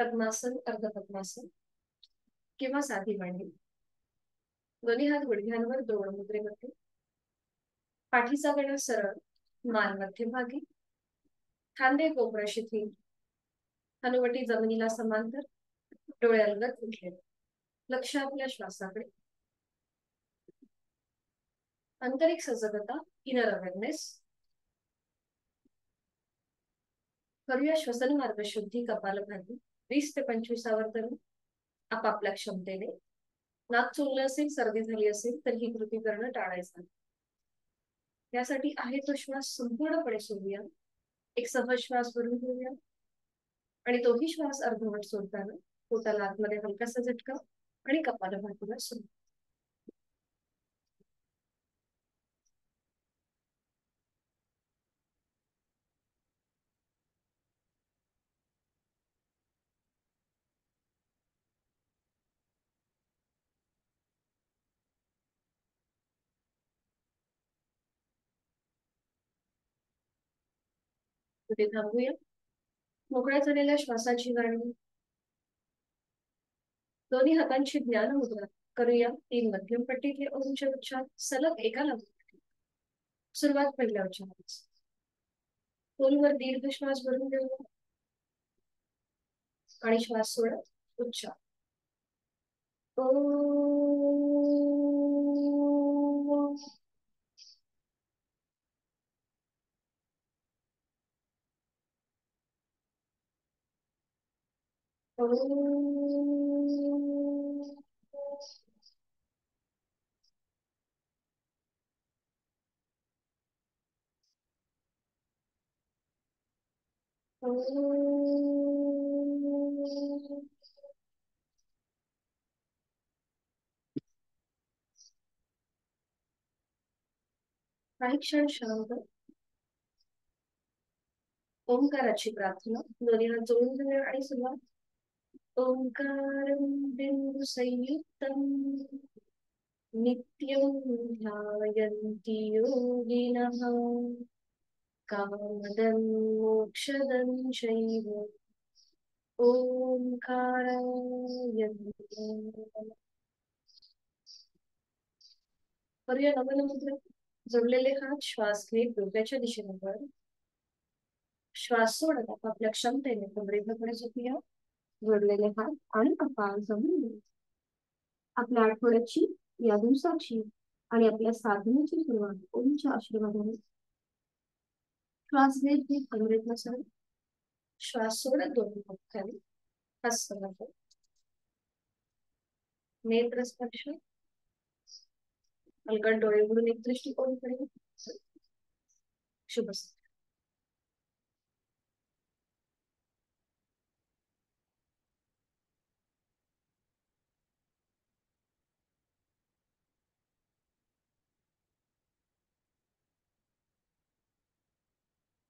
पद्मासन, अर्ध पद्मासन किंवा साधी मांडी. दोन्ही हात गुडघ्यांवर द्रोण मुद्रेमध्ये. पाठीचा कणा सरळ, मान मध्यभागी, खांदे कोपरा शिथिल, हनुवटी जमिनीला समांतर, डोळे अलगद उठले. लक्ष आपल्या श्वासाकडे. आंतरिक सजगता, इनर अवेअरनेस. करूया श्वसन मार्ग शुद्धी कपालभाती. 20 ते 25 आवर्तन आपापल्या क्षमतेने. नाक चोळलं असेल, सर्दी झाली असेल तर ही कृती करणं टाळायचं. यासाठी आहे तो श्वास संपूर्णपणे सोडूया. एक सहज श्वास भरून घेऊया आणि तोही श्वास अर्धवट सोडताना पोटाला आतमध्ये हलकासा झटका आणि कपालभातीला सोड. कुठे थांबूया. मोकळ्या झालेल्या श्वासाची गाणी. दोन्ही हातांची ज्ञान मुद्रा करूया. 3 मध्यम पट्टीतले ओमचे उच्चार सलग एका लागू. सुरुवात पहिल्या उच्चारास. खोलवर दीर्घ श्वास भरून घेऊया आणि श्वास सोडत उच्चार. काही क्षण शांत. ओंकाराची प्रार्थना. दोन्ही हात जोडून घेऊया आणि सुरुवात. ओंकारं बिंदु संयुक्तं नित्यं ध्यायन्ति योगिनः कामदं मोक्षदं चैव ओंकाराय नमः. करूया नमन मुद्रा. जोडलेले हात श्वास घेत डोक्याच्या दिशेने वर. श्वास सोडत आपापल्या क्षमतेने कमरेकडे झोपूया. जोडलेले हात आणि कपाळ जमून. आपल्या आठवड्याची, या दिवसाची आणि आपल्या साधनेची सुरुवात ओमच्या आशीर्वादाने. श्वास घेत घेत कमरेतला सर. श्वास सोडत दोन्ही हात खाली. हस्त नेत्र स्पर्श. अलगद डोळे उघडून एक दृष्टिकोनकडे. शुभ.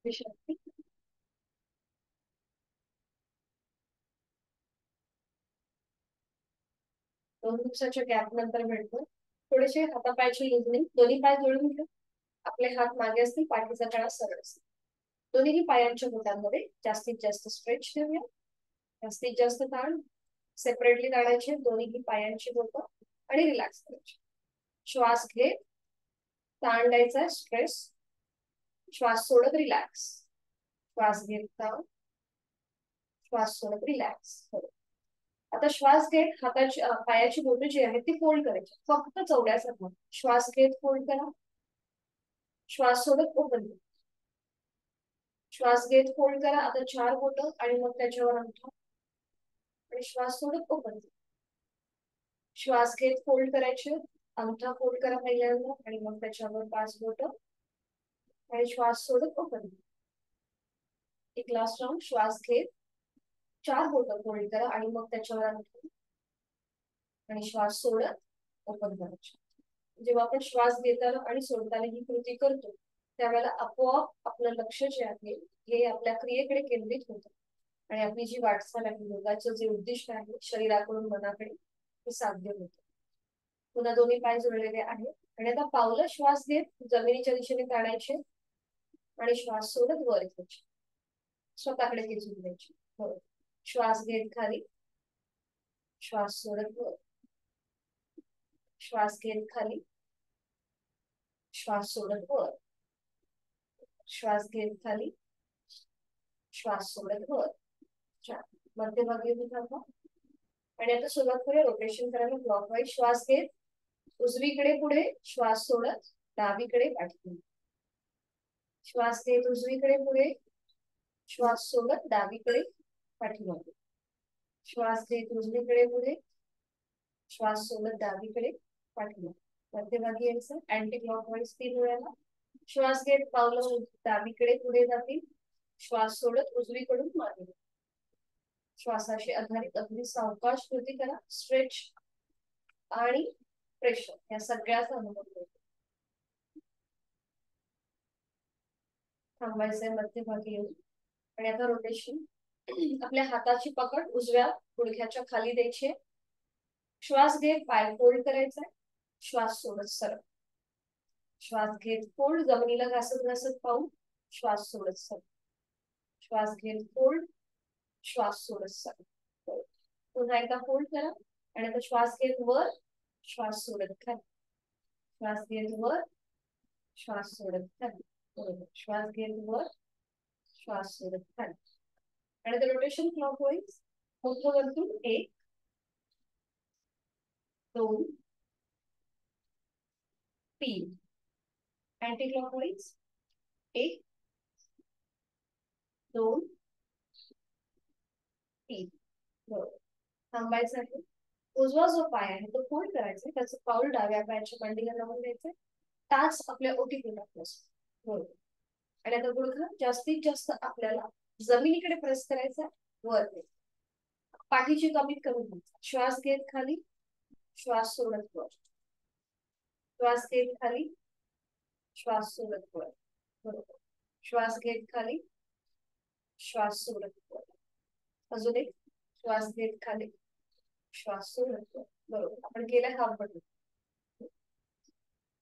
विश्रांती. दोन दिवसाच्या गॅप नंतर भेटतो. थोडेसे हातापायची लुजनिंग. दोन्ही पाय जोडून घ्या. आपले हात मागे असतील, पाठीचा कणा सरळ असतील. दोन्ही पायांच्या बोटांमध्ये जास्तीत जास्त स्ट्रेच ठेवूया. जास्तीत जास्त ताण. सेपरेटली काढायचे दोन्ही पायांची बोट आणि रिलॅक्स करायचे. श्वास घेत ताण द्यायचा, स्ट्रेस. श्वास सोडत रिलॅक्स. श्वास घेत ताण. श्वास सोडत रिलॅक्स. आता श्वास घेत हाताची पायाची बोटे जी आहेत ती फोल्ड करायची, फक्त चवड्यासारखं. श्वास घेत फोल्ड करा. श्वास सोडत ओपन करा. श्वास घेत फोल्ड करा. आता 4 बोट आणि मग त्याच्यावर अंगठा आणि श्वास सोडत ओपन करा. श्वास घेत फोल्ड करायचे. अंगठा फोल्ड करा पहिल्यांदा आणि मग त्याच्यावर 5 बोट आणि श्वास सोडत ओपन करा. एक लास्ट राउंड. श्वास घेत 4 बोट फोल्ड करा आणि मग त्याच्यावर अंगठा आणि श्वास सोडत ओपन करायचे. जेव्हा आपण श्वास घेताना आणि सोडताना ही कृती करतो त्यावेळेला आपोआप आपलं लक्ष जे आहे हे आपल्या क्रियेकडे केंद्रित होतं आणि आपली जी वाटचाल आहे, योगाचं जे उद्दिष्ट आहे शरीराकडून मनाकडे, ते साध्य होतं. पुन्हा दोन्ही पाय जोडलेले आहेत आणि आता पावलं श्वास घेत जमिनीच्या दिशेने काढायचे आणि श्वास सोडत वर घ्यायचे. स्वतःकडे खेचून द्यायचे. श्वास घेत खाली, श्वास सोडत वर, श्वास घेत खाली, श्वास सोडत वर, श्वास घेत खाली, श्वास सोडत वर. छान. मध्यभागी उभी थांबा. आणि आता सुरुवात करूया रोटेशन करायला क्लॉकवाईज. श्वास घेत उजवीकडे पुढे, श्वास सोडत डावीकडे पाठीमागे. श्वास घेत उजवीकडे पुढे, श्वास सोडत डावीकडे पाठीमागे. श्वास घेत उजवीकडे पुढे, श्वास सोडत डावीकडे पाठीमागे. मध्यभागी यायचं अँटी क्लॉकवाईज 3 वेळा. श्वास घेत पावलं डावीकडे पुढे जातील, श्वास सोडत उजवीकडून मागे. श्वासाशी आधारित अगदी सावकाश कृती करा. स्ट्रेच आणि प्रेशर या सगळ्याचा अनुभव घेतो. थांबायचंय मध्यभागी येऊन. आणि आता रोटेशन. आपल्या हाताची पकड उजव्या गुडघ्याच्या खाली द्यायची. श्वास घेत पाय फोल्ड करायचा. श्वास सोडत सरळ. श्वास घेत फोल्ड, जमिनीला घासत घासत पाहून श्वास सोडत सरळ. श्वास घेत फोल्ड, श्वास सोडत सरळ. पुन्हा एकदा फोल्ड करा. आणि आता श्वास घेत वर, श्वास सोडत खाली. श्वास घेत वर, श्वास सोडत खाली. बरोबर. श्वास घेत वर, श्वास सोडत खाली. आणि आता रोटेशन क्लॉकवाईज. मोठं वर्तुळ 1 2 3. Anti clockwise 1 2 3. बरोबर. थांबायचं आहे. उजवा जो पाय आहे तो फोल्ड करायचा. त्याचं पाऊल डाव्या पायाच्या मांडीला लावून द्यायचं. टाच आपल्या ओटीपोटात बसतो. बरोबर. आणि आता गुडघा जास्तीत जास्त आपल्याला जमिनीकडे प्रेस करायचा. वर पाठीची कमीत कमी. श्वास घेत खाली, श्वास सोडत वर. श्वास घेत खाली, श्वास सोडत वर. बरोबर. श्वास घेत खाली, श्वास सोडत वर. अजून एक. श्वास घेत खाली, श्वास सोडत वर. बरोबर. आपण केलाय हाफ बटन.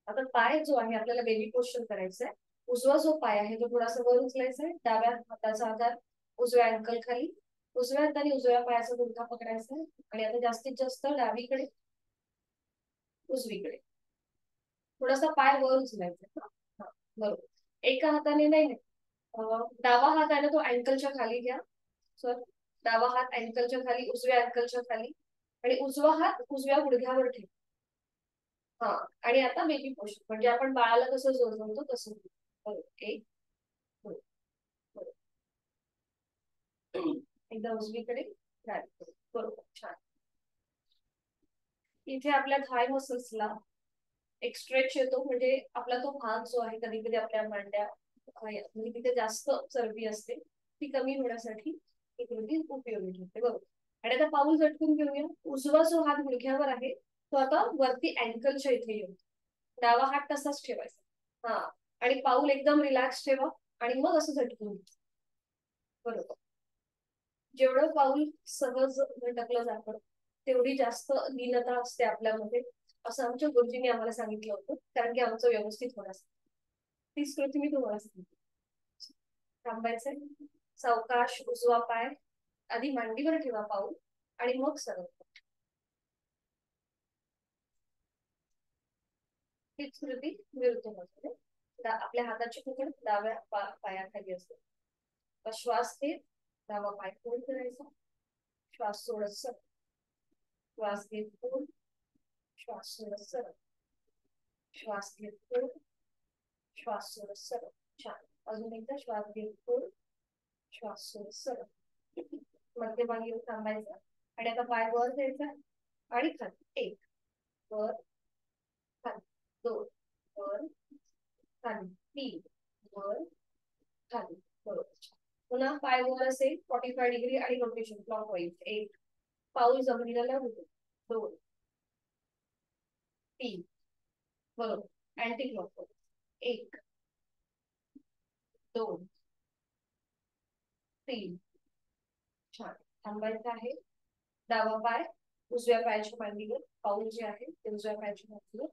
आता पाय जो आहे आपल्याला बेबी पोस्चर करायचा आहे. उजवा जो पाय आहे तो थोडासा वर उचलायचा आहे. डाव्या हाताचा आधार उजव्या अँकल खाली. उजव्या हाताने उजव्या पायाचा गुडघा पकडायचा आहे. आणि आता जास्तीत जास्त डावीकडे उजवीकडे थोडासा पाय वर उचलायचा. बरोबर. एका हाताने नाही, डावा हात आहे ना तो अँकलच्या खाली घ्या. सर डावा हात अँकलच्या खाली, उजव्या अँकलच्या खाली. आणि उजवा हात उजव्या गुडघ्यावर ठेवा. हा. आणि आता बेबी पोस्चर म्हणजे आपण बाळाला कसं जोडतो तसं. बरोबर. 1 2. एकदा उजवीकडे डावीकडे. बरोबर. छान. इथे आपल्या थाय मसल्सला एक स्ट्रेच येतो. म्हणजे आपला तो भाग जो आहे कधी कधी आपल्या मांड्या म्हणजे तिथे जास्त चरबी असते ती कमी होण्यासाठी ही कृती उपयोगी ठरते. बरोबर. आणि आता पाऊल झटकून घेऊया. उजवा जो हात गुडघ्यावर आहे तो आता वरती अँकलच्या इथे येतो. डावा हात तसाच ठेवायचा. हा. आणि पाऊल एकदम रिलॅक्स ठेवा. आणि मग असं झटकून घ्या. बरोबर. जेवढं पाऊल सहज झटकलं जातं तेवढी जास्त लीनता असते आपल्यामध्ये, असं आमच्या गुरुजींनी आम्हाला सांगितलं होतं. कारण की आमचं व्यवस्थित होण्यासाठी. तीच कृती मी तुम्हाला सांगितली. थांबायचंय. सावकाश उजवा पाय आधी मांडीवर ठेवा पाऊल आणि मग सरळ. तीच कृती विरुद्ध बाजूने. आपल्या हाताची पकड डाव्या पायाखाली असते. श्वास घेत डावा पाय फोल्ड करायचा. श्वास सोडत सरळ. श्वास घेत फोल्ड, श्वास सोडत सरळ. श्वास घेत फोल्ड, श्वास सोडत सरळ. छान. अजून एकदा श्वास घेत फोल्ड, श्वास सोडत सरळ. मध्यभागी थांबायचा. आणि आता पाय वर द्यायचा आणि खाली. 1 वर खाली, 2 वर खाली, 3 वर खाली. बरोबर. पुन्हा पाय वर असेल 45 डिग्री आणि रोटेशन क्लॉकवाईज. 1 पाऊल जमिनीला लागू. 2 3. बरोबर. Anti clockwise. 1 2 3. छान. थांबायचं आहे. डावा पाय उजव्या पायाच्या मांडीवर, पाऊल जे आहे ते उजव्या पायाच्या मांडीवर.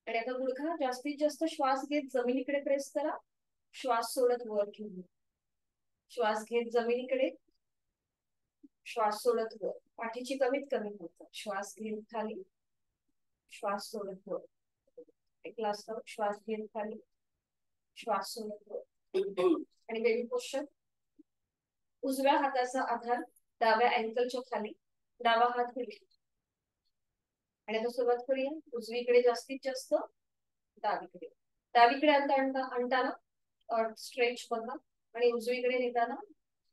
आणि आता गुडघा जास्तीत जास्त श्वास घेत जमिनीकडे प्रेस करा. श्वास सोडत वर घेऊन. श्वास घेत जमिनीकडे, श्वास सोडत वर, पाठीची कमीत कमी हालचाल, श्वास घेत खाली, श्वास सोडत वर, एक लास्ट श्वास घेत खाली, श्वास सोडत वर. आणि बेबी पोश्चर. उजव्या हाताचा आधार डाव्या अँकलच्या खाली, डावा हात पुढे. आणि आता सुरुवात करूया. उजवीकडे जास्तीत जास्त, डावीकडे. डावीकडे आणताना स्ट्रेच बघा आणि उजवीकडे नेताना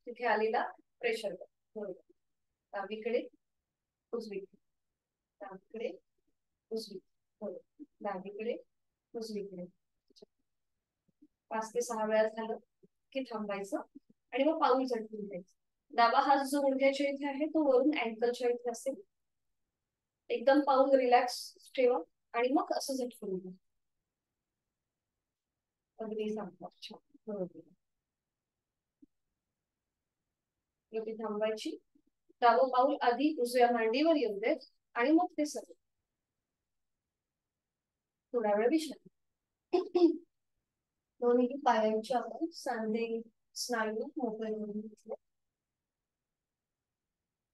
तिथे आलेला प्रेशर बघा. बरोबर. डावीकडे उजवीकडे, डावीकडे उजवीकडे, बरोबर. डावीकडे उजवीकडे. 5 ते 6 वेळा झालं की थांबायचं आणि मग पाऊल झटकून द्यायचं. डावा हात जो गुडघ्याच्या इथे आहे तो वरून अँकलच्या इथे असेल. एकदम पाऊल रिलॅक्स ठेवा आणि मग असं झटकून द्या. अगदी सांगतात. छान. बरोबर. इथे थांबायची. डावं पाऊल आधी उजव्या मांडीवर येऊ देत आणि मग ते सरळ. थोडा वेळ विश्रांती. दोन्ही पायांच्या आपण सांधे स्नायू मोकळे करून घेतले.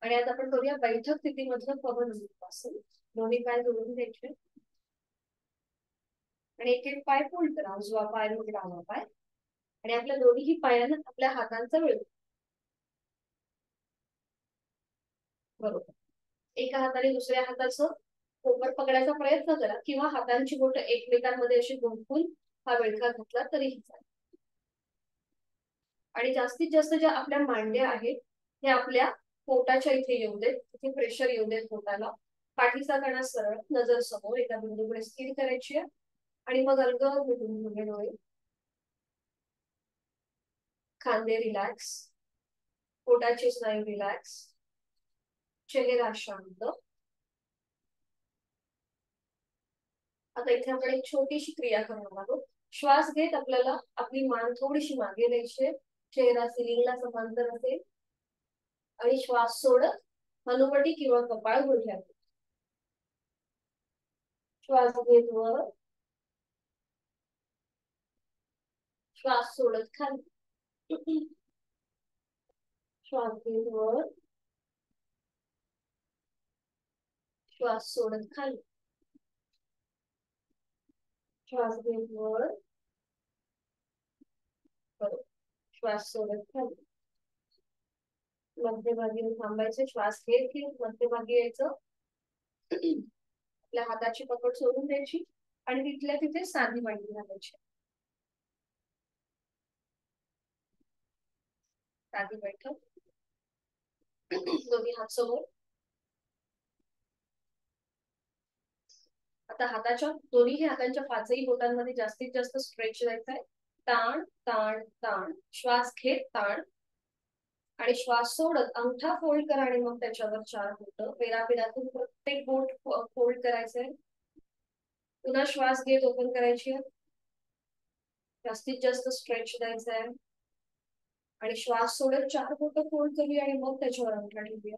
आणि आता आपण करूया बैठक स्थितीमधलं पवनमुक्तासन. दोन्ही पाय जोडून घ्यायचे आणि एक एक पाय फोल्ड करा. उजवा पाय मग डावा पाय आणि आपल्या दोन्ही पायांना आपल्या हातांचा वेळ. बरोबर. एका हाताने दुसऱ्या हाताचं कोपर पकडायचा प्रयत्न करा किंवा हातांची बोट एकमेकांमध्ये अशी गुंफून हा विळखा घातला तरीही चालेल. आणि जास्तीत जास्त ज्या आपल्या मांड्या आहेत हे आपल्या पोटाच्या इथे येऊ देत. तिथे प्रेशर येऊ देत पोटाला. पाठीचा कणा सरळ, नजर समोर एका बिंदूकडे स्थिर करायची आहे आणि मग अलगद मिटून डोळे. खांदे रिलॅक्स, पोटाचे स्नायू रिलॅक्स, चेहरा शांत. आता इथे आपण एक छोटीशी क्रिया करणार आहोत. श्वास घेत आपल्याला आपली मान थोडीशी मागे द्यायची, चेहरा सिलिंगला समांतर असेल. आणि श्वास सोडत हनुवटी किंवा कपाळ गुडघ्यात. श्वास घेत वर, श्वास सोडत खाली. श्वास घेत वर, श्वास सोडत खाली. श्वास घेत वर, बरोबर. श्वास सोडत खाली. मध्यभागी थांबायचे. श्वास घेत घेत मध्यभागी यायचं. आपल्या हाताची पकड सोडून द्यायची आणि तिथल्या तिथे साधी मांडी घालायची. साधी बैठक. दोन्ही हात समोर. आता हाताच्या दोन्ही हातांच्या पाचही बोटांमध्ये जास्तीत जास्त स्ट्रेच द्यायचा आहे. ताण ताण ताण. श्वास घेत ताण आणि श्वास सोडत अंगठा फोल्ड करा आणि मग त्याच्यावर 4 बोट. पेरापेरातून प्रत्येक बोट फोल्ड करायचंय. पुन्हा श्वास घेत ओपन करायची आहे. जास्तीत जास्त स्ट्रेच द्यायचा आहे आणि श्वास सोडत 4 बोट फोल्ड करूया आणि मग त्याच्यावर अंगठा ठेवूया.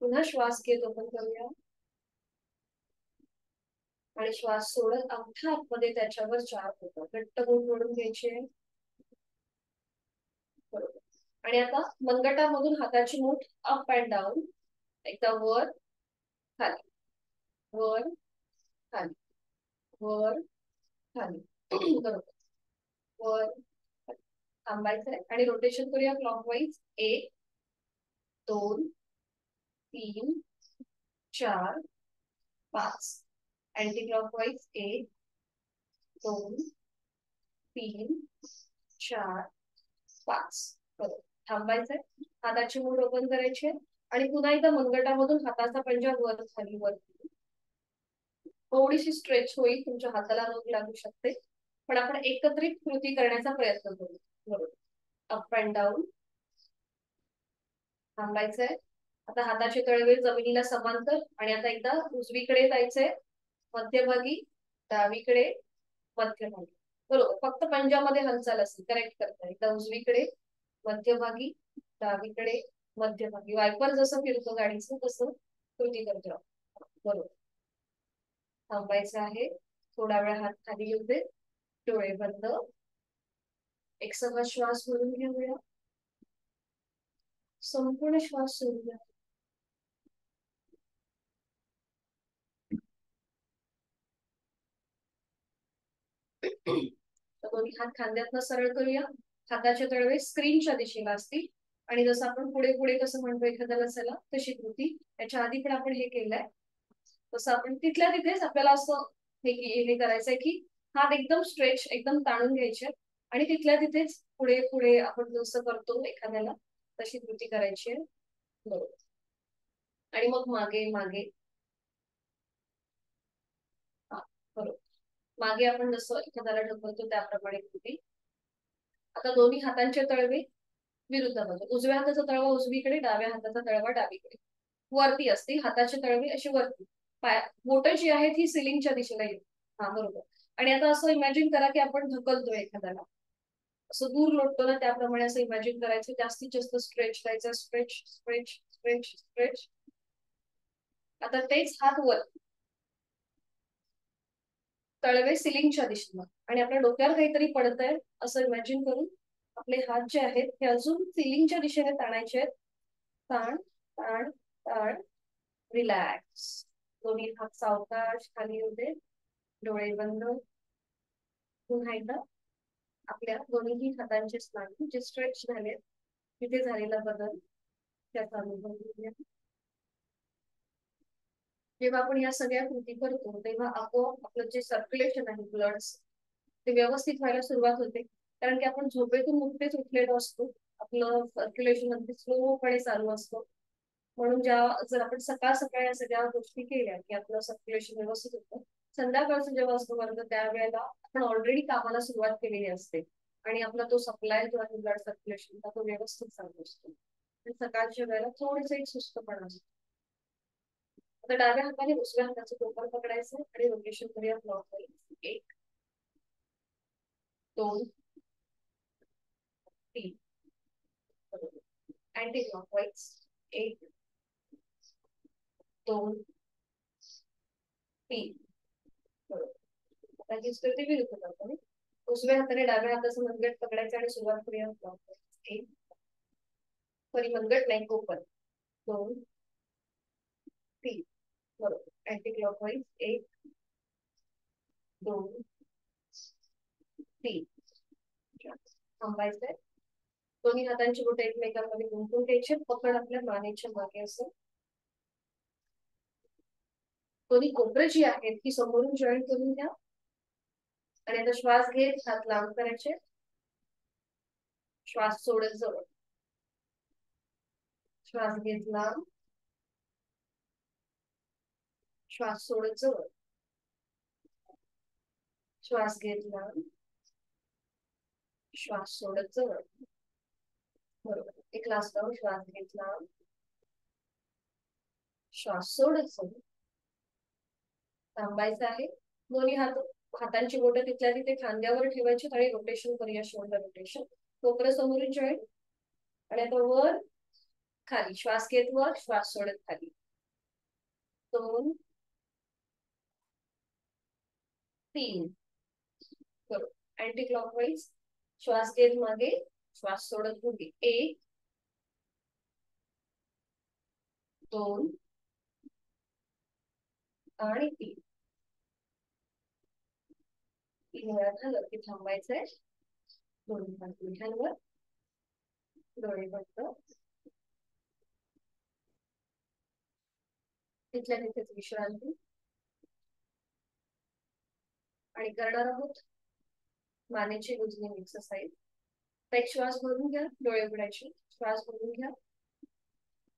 पुन्हा श्वास घेत ओपन करूया आणि श्वास सोडत अंगठा आतमध्ये त्याच्यावर 4 बोट घट्ट बोट जोडून घ्यायचे. बरोबर. आणि आता मनगटामधून हाताची मूठ अप अँड डाऊन. एकदा वर खाली, वर खाली, वर खाली. बरोबर. वर थांबायचंय आणि रोटेशन करूया क्लॉकवाईज. 1 2 3 4 5. Anti clockwise. 1 2 3 4 5. बरोबर. थांबायचंय. हाताची मूठ ओपन करायची आणि पुन्हा एकदा मनगटामधून हाताचा पंजा वर खाली वर. थोडीशी स्ट्रेच होईल. तुमच्या हाताला रोग लागू शकते पण आपण एकत्रित कृती करण्याचा प्रयत्न करू. बरोबर. Up and down. थांबायचंय. आता हाताचे तळवे जमिनीला समांतर आणि आता एकदा उजवीकडे जायचंय, मध्यभागी, डावीकडे, मध्यभागी. बरोबर. फक्त पंजामध्ये हालचाल असेल. करेक्ट करता. एकदा उजवीकडे, मध्यभागी, डावीकडे, मध्यभागी. वायपर जसं फिरतो गाडीचं तसं कृती करतो. बरोबर. थांबायचं आहे. थोडा वेळ हात खाली येऊ दे. डोळे बंद. एक सहज श्वास भरून घेऊया संपूर्ण श्वास सोडूया. दोन्ही हात खांद्यातनं सरळ करूया. हाताचे तळवे स्क्रीनच्या दिशेला असतील आणि जसं आपण पुढे पुढे कसं म्हणतो एखाद्याला चला तशी कृती. त्याच्या आधी पण आपण हे केलंय तसं आपण तिथल्या तिथेच आपल्याला असं हे करायचंय की हात एकदम स्ट्रेच एकदम ताणून घ्यायचे आणि तिथल्या तिथेच पुढे पुढे आपण जसं करतो एखाद्याला तशी कृती करायची आहे. बरोबर. आणि मग मागे मागे. हा बरोबर. मागे आपण जसं एखाद्याला ढकलतो त्याप्रमाणे कृती. आता दोन्ही हातांचे तळवे विरुद्ध बाजू. उजव्या हाताचा तळवा उजवीकडे, डाव्या हाताचा तळवा डावीकडे वरती असतील. हाताचे तळवे अशी वरती. बोटं जी आहेत ही सिलिंगच्या दिशेला येईल. हा बरोबर. आणि आता असं इमॅजिन करा की आपण ढकलतोय एखाद्याला, असं दूर लोटतो ना त्याप्रमाणे असं इमॅजिन करायचं. जास्तीत जास्त स्ट्रेच करायचं. Stretch stretch stretch stretch. आता तेच हात वर, तळवे सिलिंगच्या दिशेला आणि आपल्या डोक्यावर काहीतरी पडतंय असं इमॅजिन करून आपले हात जे आहेत हे अजून सिलिंगच्या दिशेने ताणायचे आहेत. ताण ताण ताण. रिलॅक्स. दोन्ही हात सावकाश खाली होते. डोळे बंद. पुन्हा एकदा आपल्या दोन्ही हातांचे स्नायू जे स्ट्रेच झाले तिथे झालेला बदल त्याचा अनुभव घेऊया. जेव्हा आपण या सगळ्या कृती करतो तेव्हा आपोआप आपलं जे सर्क्युलेशन आहे ब्लड्स ते व्यवस्थित व्हायला सुरुवात होते. कारण की आपण झोपेतून नुकतेच उठलेलो असतो. आपलं सर्क्युलेशन अगदी स्लोपणे चालू असतं. म्हणून जर आपण सकाळ सकाळी या सगळ्या गोष्टी केल्या की आपलं सर्क्युलेशन व्यवस्थित होतं. संध्याकाळचं जेव्हा असतो वर्ग त्यावेळेला आपण ऑलरेडी कामाला सुरुवात केलेली असते आणि आपला तो सप्लाय जो आहे ब्लड सर्क्युलेशनचा तो व्यवस्थित चालू असतो. सकाळच्या वेळेला थोडंसं एक सुस्तपणा असतो. आता डाव्या हाताने उजव्या हाताचं टोपर पकडायचं आणि रोटेशन करूया क्लॉकवाईज. 1 2 3. Anti clockwise. 1 2 3. बरोबर. आता हीच कृती विरुद्ध करतो. उजव्या हाताने डाव्या हाताचं मनगट पकडायचं आणि सुरुवात करूया क्लॉकवाईज. 1 सॉरी मनगट नाही टोपर. 2 3. बरोबर. Anti clockwise. 1 2 3. थांबायचंय. दोन्ही हातांची बोटं एकमेकांमध्ये गुंतवून घ्यायचे. पकड आपल्या मानेच्या मागे असं. दोन्ही कोपरे जी आहेत ती समोरून जॉईन करून घ्या आणि आता श्वास घेत हात लांब करायचे. श्वास सोडत जवळ. श्वास घेत लांब. श्वास सोडत जवळ. श्वास घेत लांब. श्वास सोडत जवळ. बरोबर. एक लास्ट राऊंड. श्वास घेत लांब. श्वास सोडत जवळ. थांबायचं आहे. दोन्ही हातांची बोटं तिथल्या तिथे खांद्यावर ठेवायची आणि रोटेशन करूया. Shoulder rotation. कोपरं समोरून जॉईन आणि आता वर खाली. श्वास घेत वर. श्वास सोडत खाली. 2 3. बरोबर. Anti clockwise. श्वास घेत मागे. श्वास सोडत पुढे. 1 2 आणि 3. 3 वेळा झालं की थांबायचंय. दोन्ही हात गुडघ्यांवर. डोळे बंद. तिथल्या तिथेच विश्रांती. आणि करणार आहोत मानेची लुजनिंग एक्सरसाइज. एक श्वास भरून घ्या. डोळे उघडायचे. श्वास भरून घ्या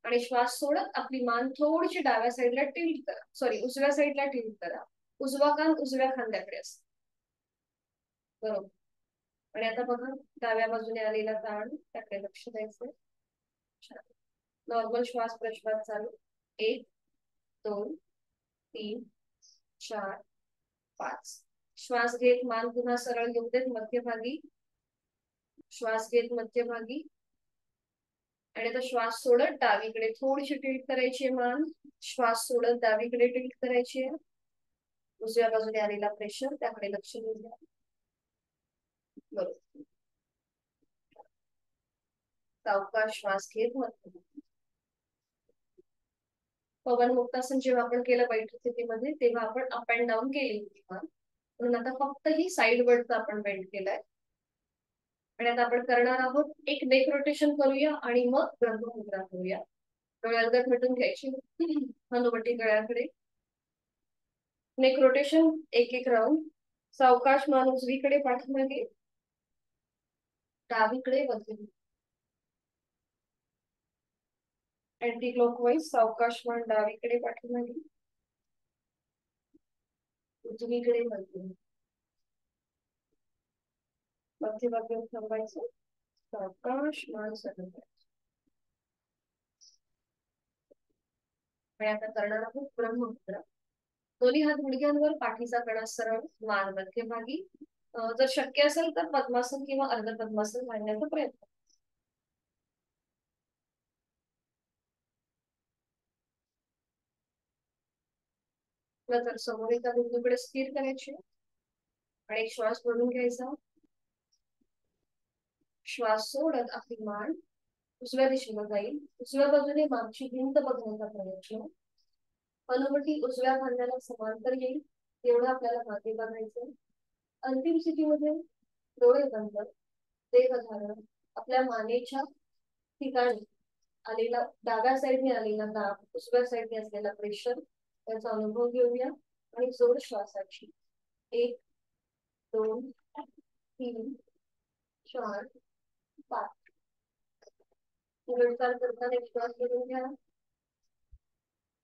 आणि श्वास सोडत आपली मान थोडीशी डाव्या साईडला टिल्ट करा. सॉरी उजव्या साईडला टिल्ट करा. उजवा कान उजव्या खांद्याकडे असतो. बरोबर. आणि आता बघा डाव्या बाजूने आलेला ताण त्याकडे लक्ष द्यायचं. नॉर्मल श्वास प्रश्वास चालू. 1 2 3 4 5. श्वास घेत मान पुन्हा सरळ घेऊ देत मध्यभागी. श्वास घेत मध्यभागी आणि आता श्वास सोडत डावीकडे थोडीशी टिल्ट करायची मान. श्वास सोडत डावीकडे टिल्ट करायची आहे. उजव्या बाजूने आलेला प्रेशर त्याकडे लक्ष देऊ द्या. बरोबर. सावकाश श्वास घेत मध्ये. पवन मुक्तासन जेव्हा आपण केलं बैठक स्थितीमध्ये तेव्हा आपण अप अँड डाऊन केली होती मान, म्हणून आता फक्त ही साइड वरचा आपण बेंड केलाय. आणि आता आपण करणार आहोत एक नेक रोटेशन करूया आणि मग ब्रह्ममुद्रा करूया. डोळे अलगद मिटून घ्यायची, हनुवटी गळ्याकडे. नेक रोटेशन एक एक राऊंड. सावकाश मान उजवीकडे पाठीमागे, डावीकडे वळते. अँटी क्लॉकवाईज सावकाश मान डावीकडे पाठीमागे, उजवीकडे वळते. मध्यभागी थांबायचं. सावकाश मान सरळ करायचं. आणि आता करणार आहोत ब्रह्ममुद्रा. दोन्ही हात गुडघ्यांवर, पाठीचा कणा सरळ, मान मध्यभागी. जर शक्य असेल तर पद्मासन किंवा अर्ध पद्मासन घालण्याचा प्रयत्न. तर समोर एका बिंदूकडे स्थिर करायचे आणि एक श्वास भरून घ्यायचा. श्वास सोडत आपली मान उजव्या दिशेला जाईल. उजव्या बाजूने मागची भिंत बघण्याचा प्रयत्न. हनुवटी उजव्या खांद्याला समांतर येईल एवढं आपल्याला मागे बघायचं. अंतिम स्थितीमध्ये डोळे बंद, देहधारण, आपल्या मानेच्या ठिकाणी आलेला डाव्या साईडने आलेला दाब, उजव्या साईडने असलेला प्रेशर त्याचा अनुभव घेऊया. आणि जोड श्वासाची 1 2 3 4 5. उलटचाल करताना एक श्वास भरून घ्या.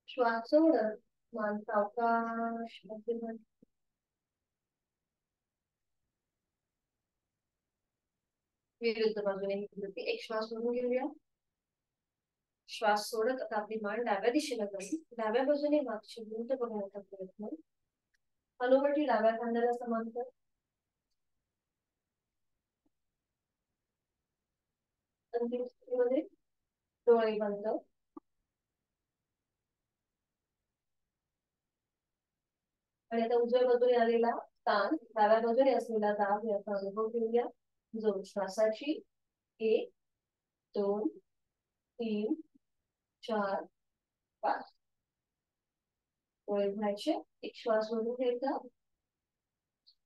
श्वास सोडत मान सावकाश मध्यभागी. विरुद्ध बाजूने एक श्वास भरून घेऊया. श्वास सोडत आता आपली मान डाव्या दिशेला जाईल. डाव्या बाजूने मागची भिंत बघण्याचा प्रयत्न. हनुवटी डाव्या खांद्याला समांतर. अंतिम स्थितीमध्ये डोळे बंद. आणि आता उजव्या बाजूने आलेला ताण, डाव्या बाजूने असलेला दाब याचा अनुभव घेऊया. जो श्वासाची 1 2 3 4 5. डोळे उघडायचे. एक श्वास भरून घ्यायचा.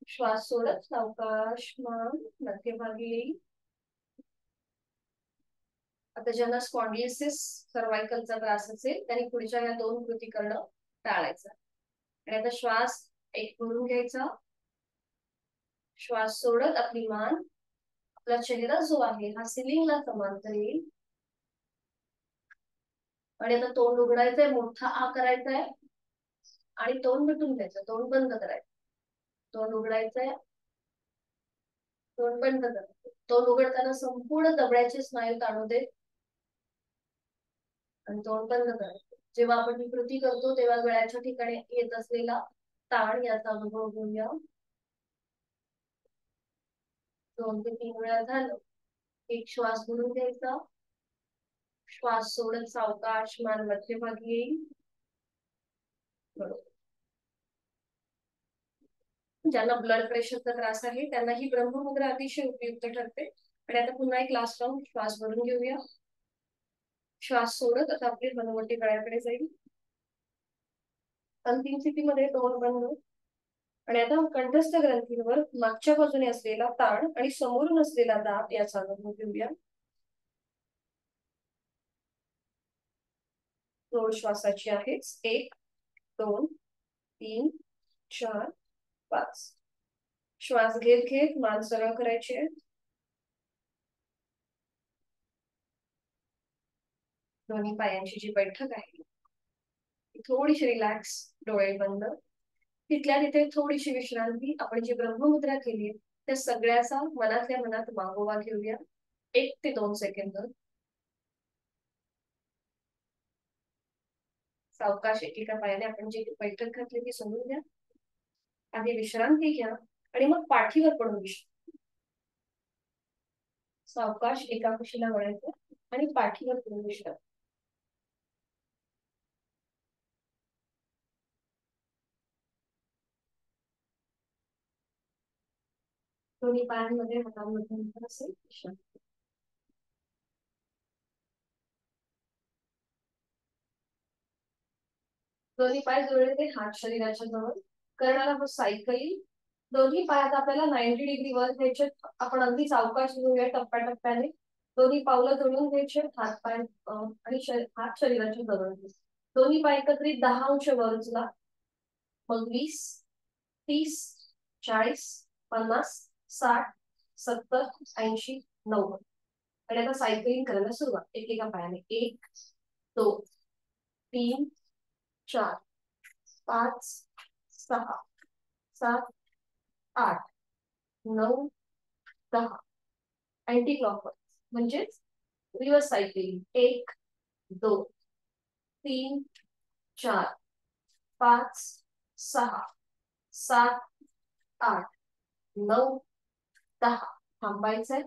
श्वास सोडत सावकाश मान मध्यभागी येईल. आता ज्यांना स्पॉन्डिलिसिस सर्वायकलचा त्रास असेल त्यांनी पुढच्या या 2 कृती करणं टाळायचं. आणि आता श्वास एक भरून घ्यायचा. श्वास सोडत आपली मान, आपला चेहरा जो आहे हा सिलिंगला समांतर येईल. आणि आता तोंड उघडायचंय, मोठा आ करायचा आहे आणि तोंड मिटून घ्यायचं. तोंड बंद करायचं. तोंड उघडायचंय, तोंड बंद करायचं. तोंड उघडताना संपूर्ण जबड्याचे स्नायू ताणू दे आणि तोंड बंद करायचं. जेव्हा आपण ही कृती करतो तेव्हा गळ्याच्या ठिकाणी येत असलेला ताण याचा अनुभव घेऊया. 2 ते 3 वेळा झालं. एक श्वास भरून घ्यायचा. श्वास सोडत सावकाश मान मध्यभागी येईल. बरोबर. ज्यांना ब्लड प्रेशरचा त्रास आहे त्यांना ही ब्रह्ममुद्रा अतिशय उपयुक्त ठरते. आणि आता पुन्हा एक लास्ट राऊंड श्वास भरून घेऊया. श्वास सोडत आता आपली हनुवटी गळ्याकडे जाईल. अंतिम स्थितीमध्ये तोंड बंद. आणि आता कंठस्थ ग्रंथींवर मागच्या बाजूने असलेला ताण आणि समोरून असलेला दाब याचा अनुभव घेऊया. जोड श्वासाची आहेच. 1 2 3 4 5. श्वास घेत घेत मान सरळ करायची आहे. दोन्ही पायांची जी बैठक आहे थोडीशी रिलॅक्स, डोळे बंद. तिथल्या तिथे थोडीशी विश्रांती. आपण जी ब्रह्ममुद्रा केली त्या सगळ्याचा मनातल्या मनात मागोवा घेऊया. 1 ते 2 सेकंद. सावकाश एकेका पायाने आपण जी बैठक घातली ती सोडून द्या. आधी विश्रांती घ्या आणि मग पाठीवर पडून विश्रांती. सावकाश एका कुशीला वळायचं आणि पाठीवर पडून विश्रांती. दोन्ही पायांमध्ये हातामध्ये असेल विश्रांती. दोन्ही पाय जुळले ते हात शरीराच्या जवळ. करणार आहोत सायकलिंग. दोन्ही पायात आपल्याला 90 डिग्री वर घ्यायचे. आपण अगदी सावकाश घेऊया टप्प्याटप्प्याने. दोन्ही पावलं जोडून घ्यायचे. हात पाय आणि हात शरीराच्या जवळ. दोन्ही पाय एकत्रित 10 अंश वर उचला. मग 20, 30, 40, 50, 60, 70, 80, 90. आणि आता सायकलिंग करायला सुरुवात. एकेका पायाने. 1, 2, 3, 4, 5, 6, 7, 8, 9, 10. अँटी क्लॉकवाईज म्हणजेच रिव्हर्स सायकलिंग. 1, 2, 3, 4, 5, 6, 7, 8, 9, 10. थांबायचंय.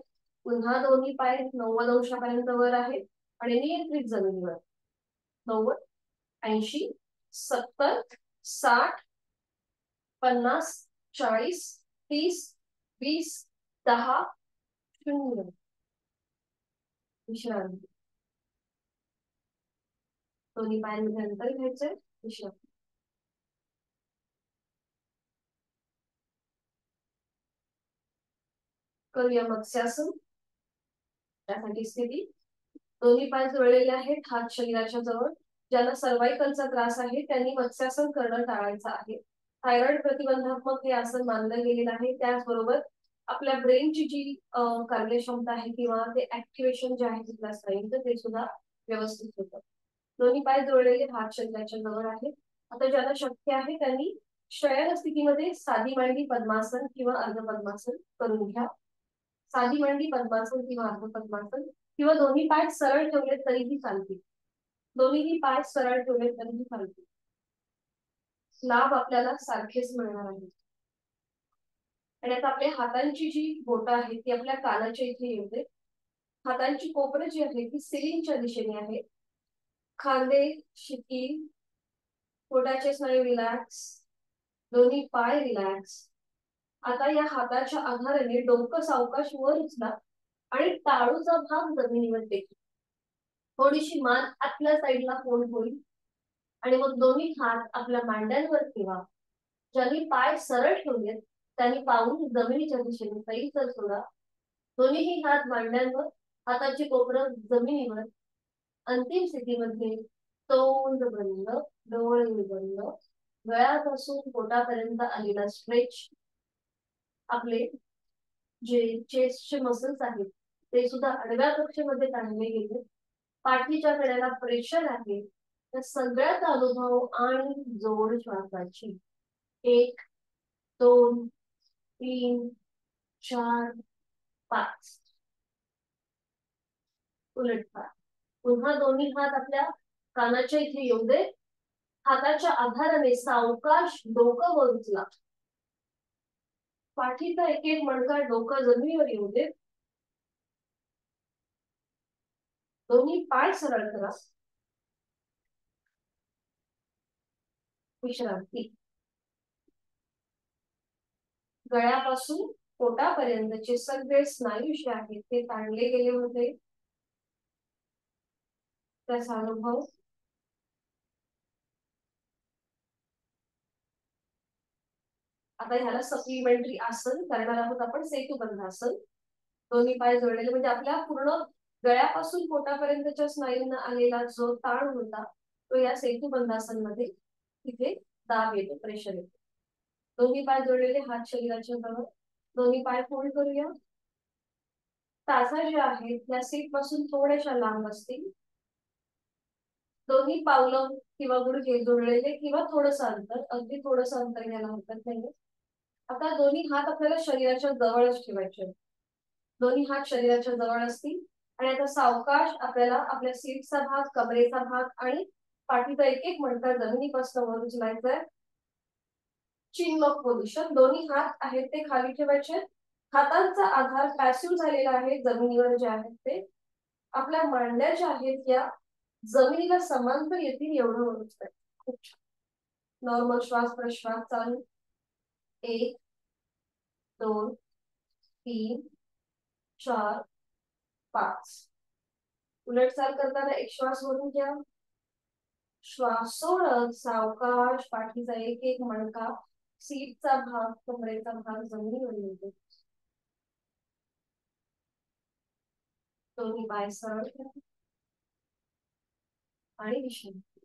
पुन्हा दोन्ही पाय 90 अंशापर्यंत वर आहेत आणि नियंत्रित जमिनीवर. 90, 80, 70, 60, 50, 40, 30, 20, 10, 0. विश्रांती. दोन्ही पायांमध्ये अंतर घ्यायचंय. विश्रांती. करूया मत्स्यासन. त्यासाठी स्थिती. दोन्ही पाय जुळलेले आहेत. हात शरीराच्या जवळ. ज्यांना सर्वाइकलचा त्रास आहे त्यांनी मत्स्यासन करणं टाळायचं आहे. थायरॉइड प्रतिबंधात्मक हे आसन मानलं गेलेलं आहे. त्याचबरोबर आपल्या ब्रेनची जी कार्यक्षमता आहे किंवा ते ऍक्टिव्हेशन जे आहे तिथल्या स्नायूंचं ते सुद्धा व्यवस्थित होतं. दोन्ही पाय जुळलेले हात शरीराच्या जवळ आहेत. आता ज्यांना शक्य आहे त्यांनी शयन स्थितीमध्ये साधी मांडी पद्मासन किंवा अर्ध पद्मासन करून घ्या. साधी मांडी पद्मासन किंवा अर्ध पद्मासन किंवा दोन्ही पाय सरळ ठेवले तरीही चालतील. दोन्हीही पाय सरळ ठेवले तरीही चालतील. लाभ आपल्याला सारखेच मिळणार आहे. आणि आता आपल्या हातांची जी बोटं आहेत ती आपल्या कानाच्या इथे येते. हातांची कोपरं जी आहे ती सिलिंगच्या दिशेने आहे. खांदे, शिकी, पोटाचे स्नायू रिलॅक्स. दोन्ही पाय रिलॅक्स. आता या हाताच्या आधाराने डोकं सावकाश वर उचला आणि टाळूचा भाग जमिनीवर टेका. थोडीशी मान आतल्या साईडला फोल्ड होईल आणि मग दोन्ही हात आपल्या मांड्यांवर ठेवा. ज्यांनी पाय सरळ ठेवलेत त्यांनी पाऊल जमिनीच्या दिशेने सैल सोडा. दोन्हीही हात मांड्यांवर, हाताची कोपरं जमिनीवर. अंतिम स्थितीमध्ये तोंड बंद, डोळे बंद, गळ्यापासून पोटापर्यंत आलेला स्ट्रेच. आपले जे चेस्टचे मसल्स आहेत ते सुद्धा आडव्या कक्षेमध्ये ताणले गेले. पाठीच्या कड्याला प्रेशर आहे. त्या सगळ्याचा अनुभव आणि जोड श्वासाची. 1, 2, 3, 4, 5. उलट पाय. पुन्हा दोन्ही हात आपल्या कानाच्या इथे येऊ दे. हाताच्या आधाराने सावकाश डोकं वर उचला. पाठीचा एक एक मणका डोकं जमिनीवर येऊ दे. दोन्ही पाय सरळ करा. विश्रांती. गळ्यापासून पोटापर्यंतचे सगळे स्नायू जे आहेत ते ताणले गेले होते. त्याचा अनुभव. आता ह्याला सप्लिमेंटरी आसन करणार आहोत आपण. सेतुबंधासन. दोन्ही पाय जोडलेले म्हणजे आपल्या पूर्ण गळ्यापासून पोटापर्यंतच्या स्नायूंना आलेला जो ताण होता तो या सेतुबंधासन मध्ये तिथे दाब येतो, प्रेशर येतो. दोन्ही पाय जोडलेले हात शरीराच्या जवळ. दोन्ही पाय फोल्ड करूया. टाचा ज्या आहेत त्या सीट पासून थोड्याशा लांब असतील. दोन्ही पावलं किंवा गुडघे जोडलेले किंवा थोडंसं अंतर, अगदी थोडंसं अंतर घ्यायला हरकत नाही. आता दोन्ही हात आपल्याला शरीराच्या जवळच ठेवायचे. दोन्ही हात शरीराच्या जवळ असतील आणि आता सावकाश आपल्याला आपल्या सीटचा भाग, कमरेचा भाग आणि पाठीचा एक एक मणका जमिनीपासून वर उचलायचा आहे. चिन लॉक पोझिशन. दोन्ही हात आहेत ते खाली ठेवायचे. हातांचा आधार पॅसिव्ह झालेला आहे जमिनीवर जे आहेत ते. आपल्या मांड्या ज्या आहेत या जमिनीला समांतर येतील एवढं ओळखतंय. खूप छान. नॉर्मल श्वास प्रश्वास चालू. 1, 2, 3, 4, 5. उलट चाल करताना एक श्वास वरून घ्या. श्वास सोडत सावकाश पाठीचा एक एक मणका, सीटचा भाग, कमरेचा भाग जमिनीवर येतो. दोन्ही पाय सरळ आणि विश्रांती.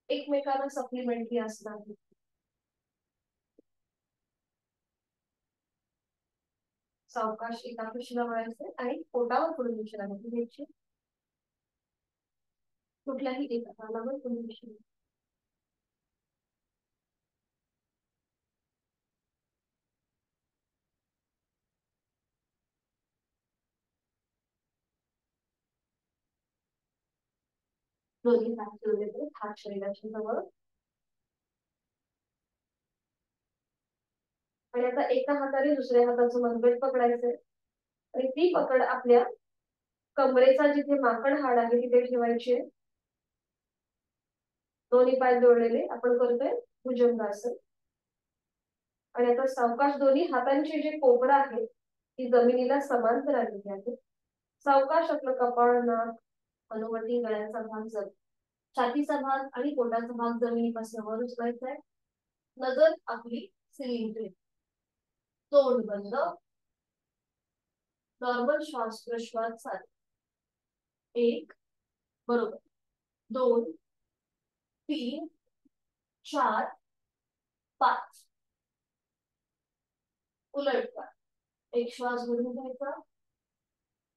एकमेकांना सप्लिमेंटरी असणार. सावकाश एका कुशीला वळायचे आणि पोटावर पुढे विश्रांती घ्यायची. कुठल्याही एका तालावर पुढे विश्रांती. दोन्ही हात ठेवले, हात शरीराच्या जवळ. आणि आता एका हाताने दुसऱ्या हाताचं मनगट पकडायचंय आणि ती पकड आपल्या कमरेचा जिथे माकड हाड आहे तिथे ठेवायची. दोन्ही पाय जोडलेले आपण करतोय भुजंगासन. आणि आता सावकाश दोन्ही हातांचे जे कोपड आहेत ती जमिनीला समांतर आलेली आहे. सावकाश आपलं कपाळ, नाक, हनुवटी, गळ्याचा भाग जर छातीचा भाग आणि पोटाचा भाग जमिनीपासून वर उचलायचा आहे. नजर आपली सिलिंडर. तोंड बंद. नॉर्मल श्वास प्रश्वास चालू. 1 बरोबर, 2 3 4 5. उलटवा. एक श्वास भरून घ्यायचा.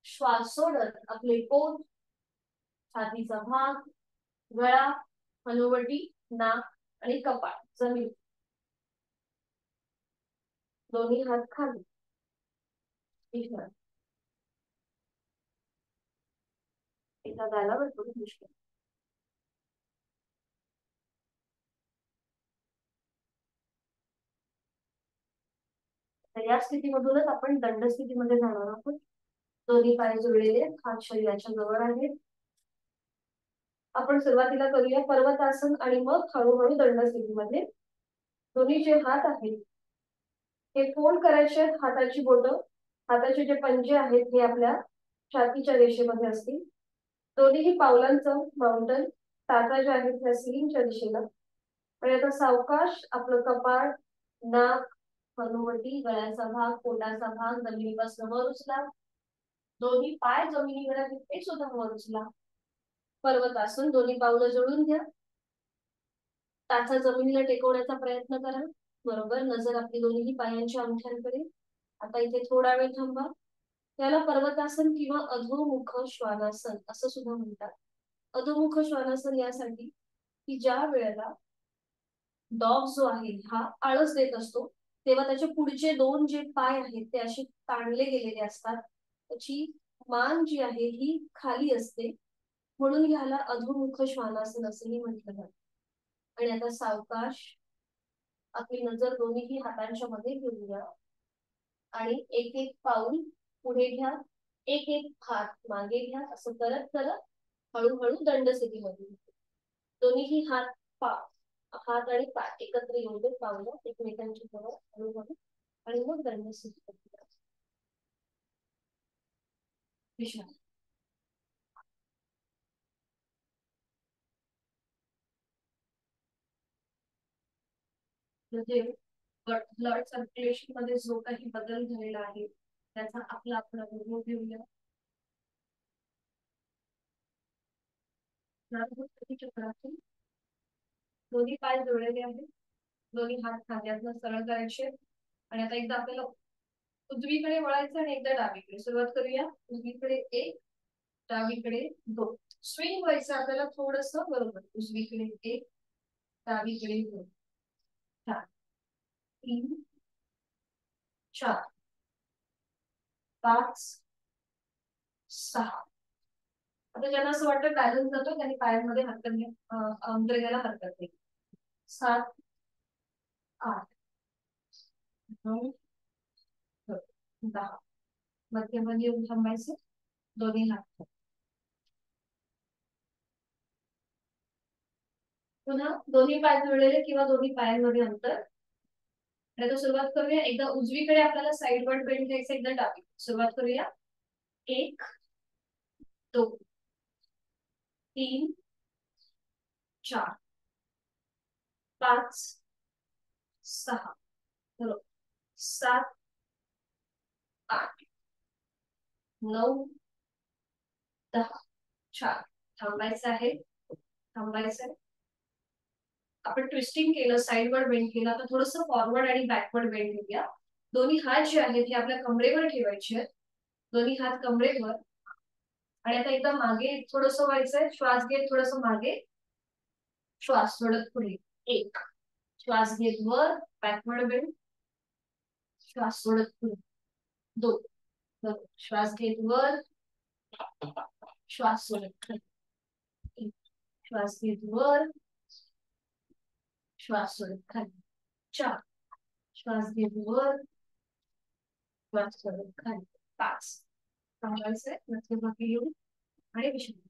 श्वास सोडत आपले पोट, छातीचा भाग, गळा, हनुवटी, नाक आणि कपाळ जमीन. दोन्ही हात खाली. एका गालावर करून मुश्किल. या स्थितीमधूनच आपण दंड स्थितीमध्ये जाणार आहोत. दोन्ही पाय जोडलेले, हात शरीराच्या जवळ आहेत. आपण सुरुवातीला करूया पर्वतासन आणि मग हळूहळू दंड स्थितीमध्ये. दोन्ही जे हात आहेत हे फोल्ड करायचे. हाताची बोटं, हाताचे जे पंजे आहेत हे आपल्या छातीच्या रेषेमध्ये असतील. दोन्ही पावलांचं माउंटन टाचा जे आहेत त्या सिलिंगच्या दिशेला. आणि आता सावकाश आपलं कपाळ, नाक, हनुवटी, गळ्याचा भाग, पोटाचा भाग जमिनीपासून वर उचला. दोन्ही पाय जमिनीवर आहेत ते सुद्धा वर उचला. पर्वतासन दोन्ही पावलं जोडून घ्या. टाचा जमिनीला टेकवण्याचा प्रयत्न करा. बरोबर, नजर आपली दोन्ही पायांच्या अंगठ्यांकडे. आता इथे थोडा वेळ थांबा. याला पर्वतासन किंवा अधोमुख श्वानासन असं सुद्धा म्हणतात. अधोमुख श्वानासन यासाठी की ज्या वेळेला डॉग जो आहे हा आळस देत असतो तेव्हा त्याचे पुढचे दोन जे पाय आहेत ते असे ताणले गेलेले असतात. त्याची मान जी आहे ही खाली असते, म्हणून ह्याला अधोमुख श्वानासन असंही म्हटलं जातं. आणि आता सावकाश आपली नजर दोन्ही हातांच्या मध्ये घेऊया आणि एक एक पाऊल पुढे घ्या. एक एक हात मागे घ्या. असं करत करत हळूहळू दंड स्थितीमध्ये. दोन्ही हात हात आणि पाय एकत्र येऊन दे. पावलं एकमेकांच्या जवळ हळूहळू आणि मग दंड स्थितीमध्ये. विश्रांती. म्हणजे ब्लड सर्क्युलेशन मध्ये जो काही बदल झालेला आहे त्याचा आपला आपण अनुभव घेऊया. चक्रातून दोन्ही पाय जोडलेले आहेत. दोन्ही हात खांद्यातून सरळ करायचे. आणि आता एकदा आपल्याला उजवीकडे वळायचं आणि एकदा डावीकडे. सुरुवात करूया. उजवीकडे 1, डावीकडे 2. स्विंग व्हायचं आपल्याला थोडस. बरोबर, उजवीकडे 1, डावीकडे 2, 4 3 4 5 6. आता ज्यांना असं वाटतं बॅलन्स जातो त्यांनी पायांमध्ये हरकत घ्यायला हरकत नाही. 7 8 9 10. मध्यमध्ये येऊन थांबायचे. दोन्ही हात पुन्हा दोन्ही पाय जोडलेले किंवा दोन्ही पायांमध्ये अंतर. आता सुरुवात करूया. एकदा उजवीकडे आपल्याला साइड वर बेंड घ्यायचं, एकदा डावी. सुरुवात करूया. 1 2 3 4 5 6 बरोबर 7 8 9 10 छान थांबायचं आहे थांबायचं आहे आपण ट्विस्टिंग केलं साइडवर बेंड केला तर थोडस फॉरवर्ड आणि बॅकवर्ड बेंड घेऊया दोन्ही हात जे आहेत ते आपल्या कमरेवर ठेवायचे आहेत दोन्ही हात कमरेवर आणि आता एकदा मागे थोडस व्हायचंय श्वास घेत थोडस मागे श्वास सोडत पुढे एक श्वास घेत वर बॅकवर्ड बेंड श्वास सोडत पुढे दोन श्वास घेत वर श्वास सोडत खाली श्वास घेत वर श्वास सोडत खाली 4 श्वास घेत वर श्वास सोडत खाली 5 थांबायचंय नंतर बाकी येऊ आणि विश्रांती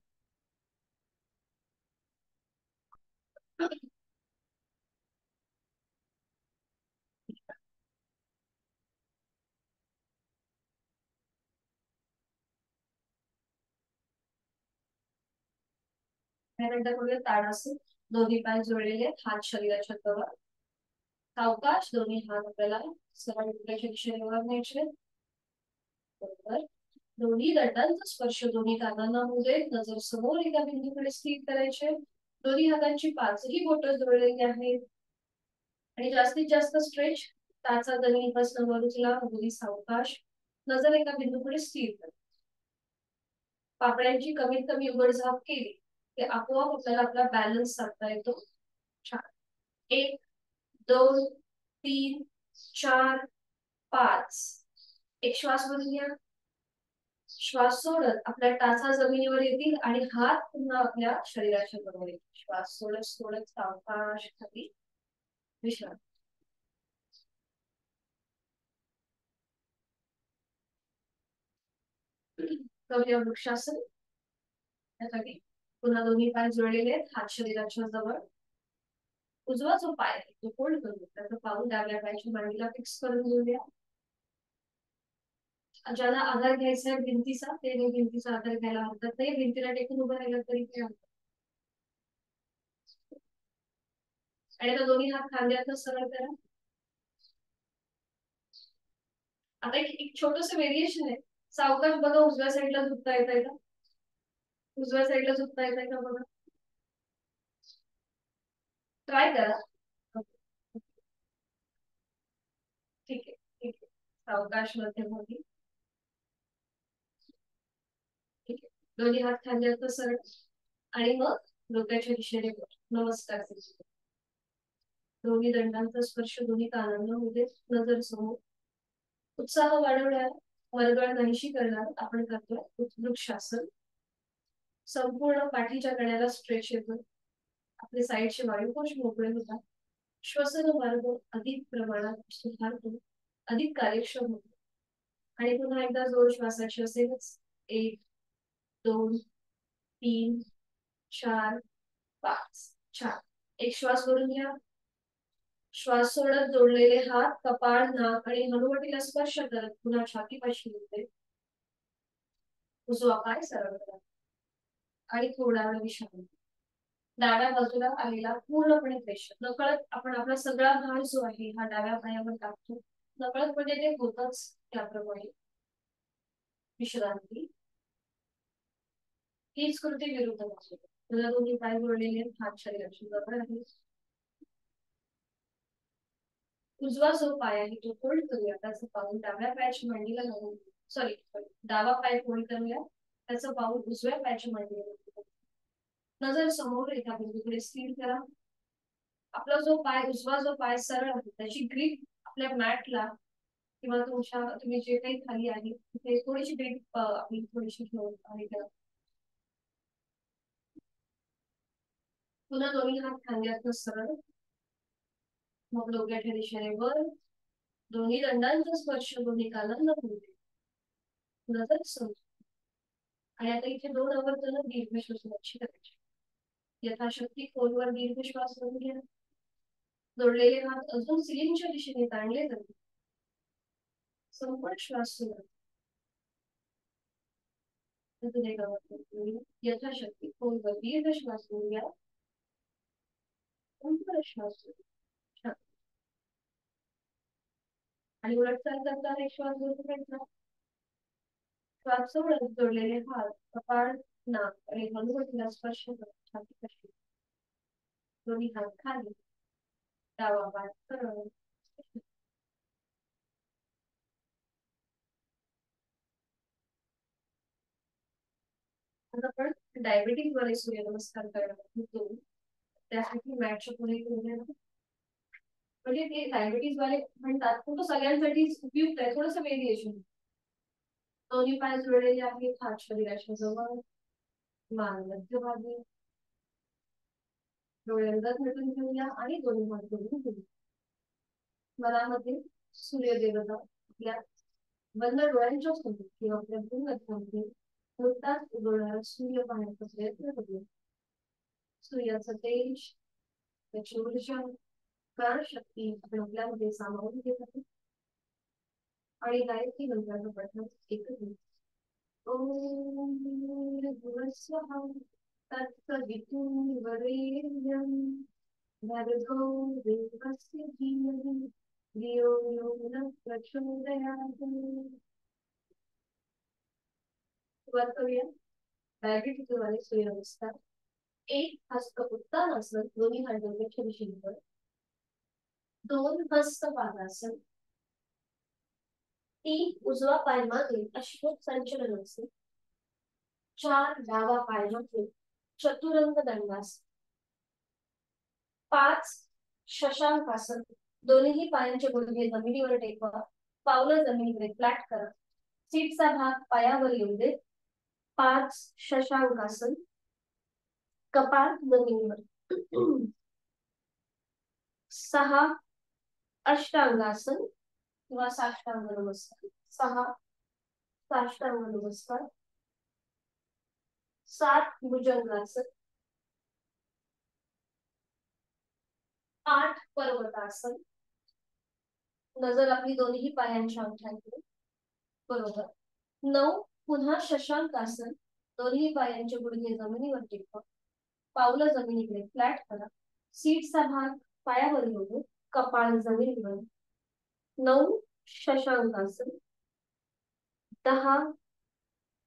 त्यानंतर करूया ताडासन दोन्ही पाय जोडलेले हात शरीराच्या जवळ सावकाश दोन्ही हात आपल्याला सरळ उलट्याच्या दिशेवर न्यायचे बरोबर दोन्ही दंडांचा स्पर्श दोन्ही कानांना होऊ दे नजर समोर एका बिंदूकडे स्थिर करायचे दोन्ही हातांची पाचही बोटं जोडलेली आहेत आणि जास्तीत जास्त स्ट्रेच टाचा जमिनीपासून वर उचला अगदी सावकाश नजर एका बिंदूकडे स्थिर करा पापड्यांची कमीत कमी उघडझाप केली की आपोआप आपल्याला आपला बॅलन्स साधता येतो छान 1 2 3 4 5 एक श्वास भरून घ्या श्वास सोडत आपल्या टाचा जमिनीवर येतील आणि हात पुन्हा आपल्या शरीराच्या बरोबर येतील श्वास सोडत सोडत सावकाश खाली विश्रांती करूया वृक्षासन त्यासाठी पुन्हा दोन्ही पाय जोडलेले आहेत हात शरीराच्या जवळ उजवा जो पाय आहे तो फोल्ड करू त्याचं पाऊल डाव्या पायाच्या मांडीला फिक्स करून घेऊया ज्याला आधार घ्यायचा आहे भिंतीचा ते भिंतीचा आधार घ्यायला हरकत नाही भिंतीला टेकून उभं राहिलं तरी ते आणि आता दोन्ही हात खांद्यातनं सरळ करा आता एक छोटस व्हेरिएशन आहे सावकाश बघा उजव्या साईडला झुकता येत आहे का उजव्या साईडला झुकता येत आहे का बघा ट्राय करा ठीक आहे ठीक आहे सावकाश मध्यभागी ठीक आहे दोन्ही हात खांद्यातनं सरळ आणि मग डोक्याच्या दिशेने नमस्कार दोन्ही दंडांचा स्पर्श दोन्ही कानांना होते नजर समोर उत्साह वाढवणार वर्गळ नाहीशी करणार आपण करतोय वृक्षासन संपूर्ण पाठीच्या कण्याला स्ट्रेच येतो आपले साईडचे वायुकोश मोकळे होतात श्वसन मार्ग अधिक प्रमाणात सुधारतो अधिक कार्यक्षम होतो आणि पुन्हा एकदा जोर श्वासाची असेलच 1 2 3 4 5 छान एक श्वास भरून घ्या श्वास सोडत जोडलेले हात कपाळ नाक आणि हनुवटीला स्पर्श करत पुन्हा छातीपाशी होते उजवा पाय सरळ करा आणि थोडा वेळ विश्रांती डाव्या बाजूला आलेला पूर्णपणे प्रेशर नकळत आपण आपला सगळा भार जो आहे हा डाव्या पायावर टाकतो नकळतपणे ते होतच त्याप्रमाणे विश्रांती हीच कृती विरुद्ध बाजू तुला दोन्ही पाय जोडलेले हात शरीराची जवळ आहे उजवा जो पाय आहे तो फोल्ड करूया त्याचं पाऊल डाव्या पायाची मांडीला लावून सॉरी डावा पाय फोल्ड करूया त्याचं पाऊल उजव्या पायाची मांडीला नजर समोर एका बिंदूकडे स्थिर करा आपला जो पाय उजवा जो पाय सरळ आहे त्याची ग्रीप आपल्या मॅटला किंवा तुमच्या तुम्ही जे काही खाली आहे तिथे थोडीशी ग्रीप आपली थोडीशी ठेवून आहे पुन्हा दोन्ही हात खांद्यातनं सरळ मग डोक्याच्या दिशेने वर दोन्ही दंडांचा स्पर्श दोन्ही कानांना होते नजर समजून आणि आता इथे 2 आवर्तन दीर्घ श्वासाची करायची यथाशक्ती खोलवर दीर्घ श्वास घेऊन घ्या जोडलेले हात अजून सिलिंगच्या दिशेने ताणले जाते संपूर्ण श्वास सुरू यथाशक्ती खोलवर दीर्घ श्वास घेऊया. श्वास छान. आणि उलटचाल करताना एक श्वास घेऊन घेतला. श्वास सोडत जोडलेले हात कपाळ नाक आणि हनुवटीला स्पर्श करत छाती कशी. दोन्ही हात खाली. डावा पाय सरळ. आता आपण डायबिटीज वाले सूर्यनमस्कार करणार होतो. त्यासाठी मॅटच्या पुढे घेऊया. म्हणजे ते डायबिटीज वाले म्हणतात पण तो सगळ्यांसाठी उपयुक्त आहे. थोडंसं व्हेरिएशन. दोन्ही पाय जोडलेले आहेत. हात शरीराच्या जवळ. मान मध्यभागी. डोळे अंगात मिटून घेऊया आणि दोन्ही हात जोडून घेऊया. मनामध्ये सूर्यदेवता आपल्या बंद डोळ्यांच्या समोर किंवा आपल्या भूमध्यामध्ये नुकताच उगवणारा सूर्य पाहण्याचा प्रयत्न करूया. सूर्याचं तेज, त्याची ऊर्जा, प्राणशक्ती आपण आपल्यामध्ये सामावून घेत आहोत. आणि गायत्री मंत्राचं पठण एकच. ओम भूर्भुवस्वः तत्सवितुर्वरेण्यं भर्गो देवस्य धीमहि धियो यो नः प्रचोदयात्. सुरुवात करूया. डायबिटीज वाले सूर्यनमस्कार. एक हस्त उत्तानासन दोन्ही हात डोक्याच्या दिशेने. दोन हस्त पादासन. तीन उजवा पाय मागे अश्व संचलन असेल. चार डावा पाय मागे चतुरंग दंडासन. 5 शशांकासन. दोन्ही पायांचे गुडघे जमिनीवर टेकवा. पावलं जमिनीकडे फ्लॅट करा. सीटचा भाग पायावर येऊ दे. 5 शशांकासन. कपाळ जमिनीवर. 6 अष्टांगासन किंवा साष्टांग नमस्कार. 6 साष्टांग नमस्कार. 7 भुजंगासन. 8 पर्वतासन. नजर आपली दोन्ही पायांच्या अंगठ्यांकडे. बरोबर. 9 पुन्हा शशांकासन. दोन्ही पायांचे गुडघे जमिनीवर टेकवा. पावलं जमिनीकडे फ्लॅट करा. सीटचा भाग पायावर येऊ. कपाळ जमिनीवर. 9 शशांकासन. 10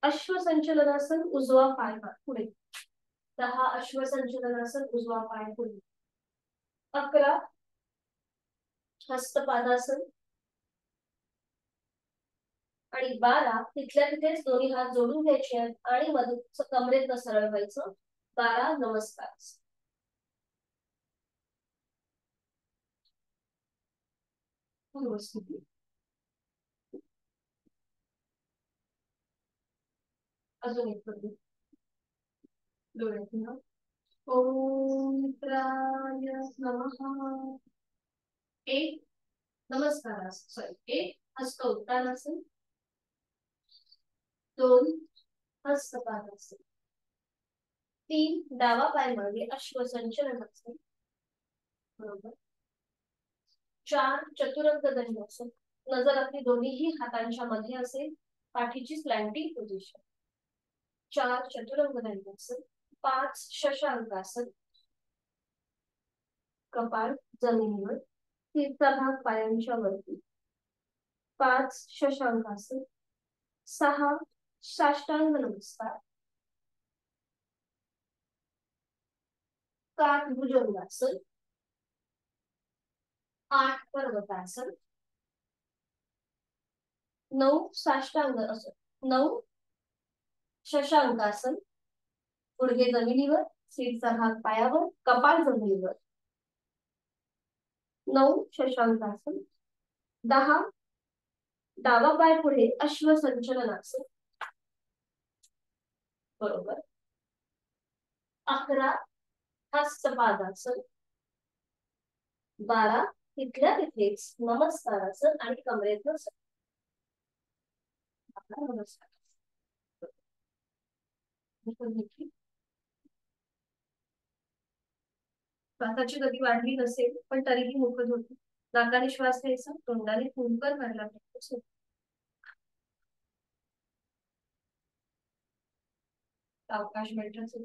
अश्वसंचलनासन. उजवा पाय पुढे. 10 अश्वसंचलनासन. उजवा पाय पुढे. 11 हस्तपादासन. आणि 12 तिथल्या तिथेच दोन्ही हात जोडून घ्यायचे आणि मधून कमरेत सरळ व्हायचं. 12 नमस्कार. अजून एक करू. डोळे पुन्हा. ओम मित्राय नमः. एक नमस्कार. सॉरी. एक हस्त उत्तानासन. 2 हस्तपादासन. 3 डावा पाय मागे अश्वसंचलनासन. बरोबर. 4 चतुरंग दंडासन. नजर आपली दोन्ही हातांच्या मध्ये असेल. पाठीची स्लॅंटिंग पोझिशन. 4 चतुरंग दंडासन. 5 शशांकासन. कपाळ जमिनीवर. सीटचा भाग पायांच्या वरती. 5 शशांकासन. 6 साष्टांग नमस्कार. 7 भुजंगासन. 8 पर्वतासन. 9 साष्टांग असं. 9 शशांकासन. गुडघे जमिनीवर. सीटचा भाग पायावर. कपाळ जमिनीवर. 9 शशांकासन. 10 डावा पाय पुढे अश्वसंचलनासन. बरोबर. 11 हस्तपादासन. 12 तिथल्या तिथेच नमस्कारासन आणि कमरेत नमस्कार. श्वासाची गती वाढली नसेल पण तरीही मोकळ होती. नाकाने श्वास घ्यायचा. तोंडाने फुंकर काढला. अवकाश बैठक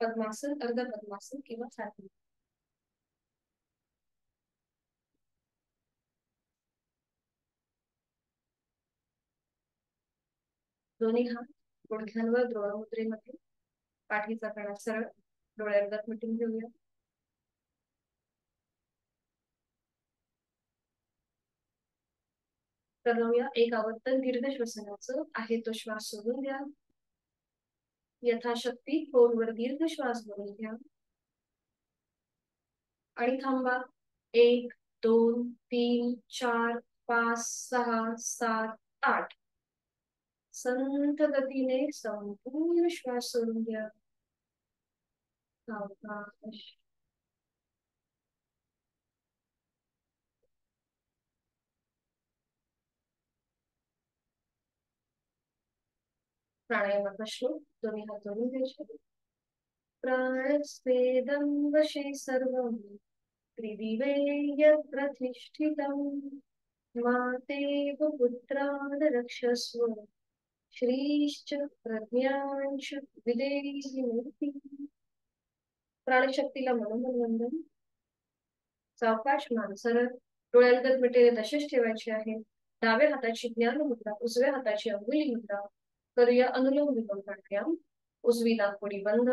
पद्मासन, अर्ध पद्मासन किंवा सारखी. दोन्ही हात गुडघ्यांवर द्रोणमुद्रेमध्ये, पाठीचा कणा सरळ, डोळे अर्धात मिटून घेऊया. ठरवूया एक आवर्तन दीर्घ श्वसनाचं आहे तो श्वास सोडून द्या. यथाशक्ती खोलवर दीर्घ श्वास भरून घ्या आणि थांबा. 1 2 3 4 5 6 7 8. संथ गतीने संपूर्ण श्वास सोडून द्या. सावकाश. प्राणायामाचा श्लोक दोन्ही हात जोडून घ्यायचे. प्राणस्वेदं वशे सर्वं त्रिदिवे यत्प्रतिष्ठितं मातेव पुत्रान् रक्षस्व श्रीश्च प्रज्ञांश विदेहिनोति. प्राणशक्तीला मनोमन वंदन. सावकाश, मान सरळ, डोळ्यांगत मिटेले तसेच ठेवायचे आहे. डाव्या हाताची ज्ञान मुद्रा, उजव्या हाताची अंगुली मुद्रा. करूया अनुलोम विलोम प्राणायाम. उजवी नाकपुडी बंद,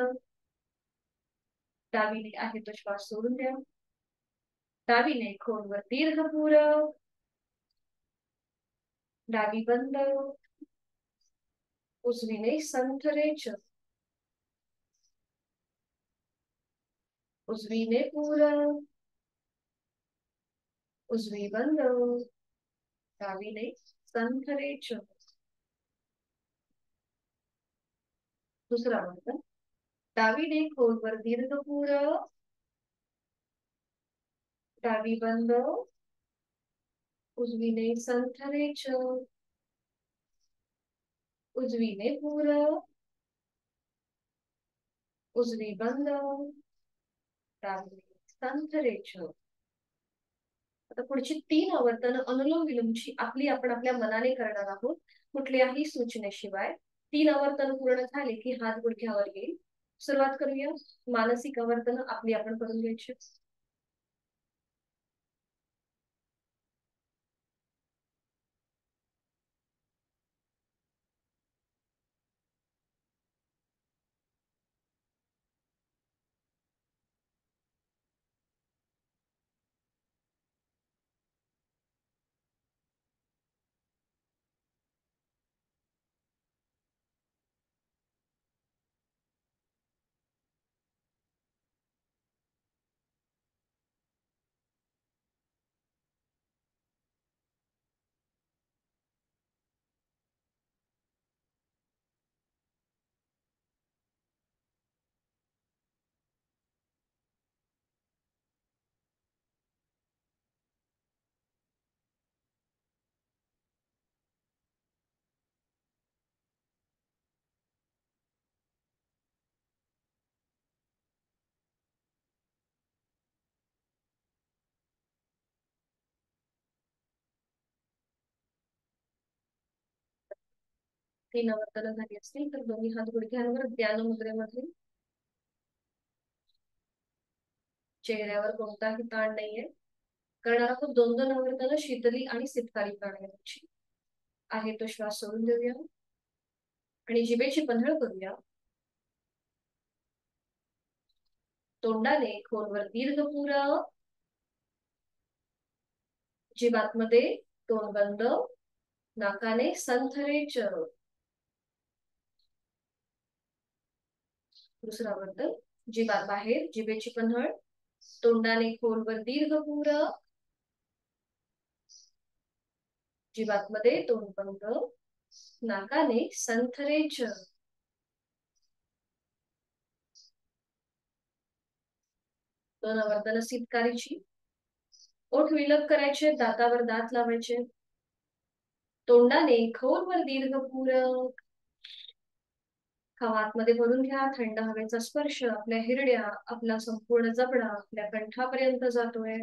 डावीने आहे तो श्वास सोडून द्या. डावीने खोलवर दीर्घ पूरक, डावी बंद, उजवीने संथरेच, उजवीने पूरक, उजवी बंद, डावीने संथरेच. दुसरा वर्तन. डावीने खोलवर दीर्घ पूरक, डावी बंद, उजवीने संथरेच, उजवीने पूरक, उजवी बंद, डावीने संथरेच. आता पुढची 3 आवर्तन अनुलोम विलोमची आपण आपल्या मनाने करणार आहोत, कुठल्याही सूचनेशिवाय. 3 आवर्तन पूर्ण झाले की हात गुडघ्यावर येईल. सुरुवात करूया. मानसिक आवर्तन आपली आपण करून घ्यायची. तीन आवर्तन झाली असतील तर दोन्ही हात गुडघ्यांवर ध्यान मुद्रेमध्ये. चेहऱ्यावर कोणताही ताण नाहीये. करणार आहोत 2-2 आवर्तन शीतली आणि शीतकारी प्राणायामाची. आहे तो श्वास सोडून देऊया आणि जिभेची पंधळ करूया. तोंडाने खोलवर दीर्घ पूरक, जिभातमध्ये तोंड बंद, नाकाने संथरेच. दुसरा वर्तन. जिभात बाहेर, जिभेची पंधळ, तोंडाने खोलवर दीर्घ पूरक, जिभातमध्ये तोंड बंद, नाकाने संथरेच. 2 आवर्तन शीतकारीची. ओठ विलग करायचे, दातावर दात लावायचे. तोंडाने खोलवर दीर्घ पूरक, हवातमध्ये भरून घ्या. थंड हवेचा स्पर्श आपल्या हिरड्या, आपला संपूर्ण जबडा आपल्या कंठापर्यंत जातोय.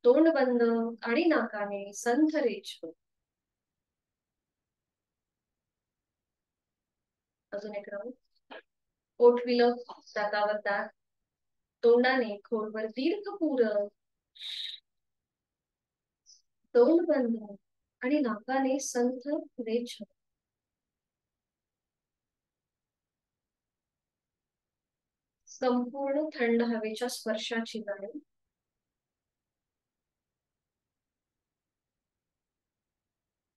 तोंड बंद आणि नाकाने संथरेच. अजून एक राऊंड. ओठ विलग, दातावर दात, तोंडाने खोलवर दीर्घ पूर, तोंड बंद आणि नाकाने संथ रेछ. संपूर्ण थंड हवेच्या स्पर्शाची जाणीव.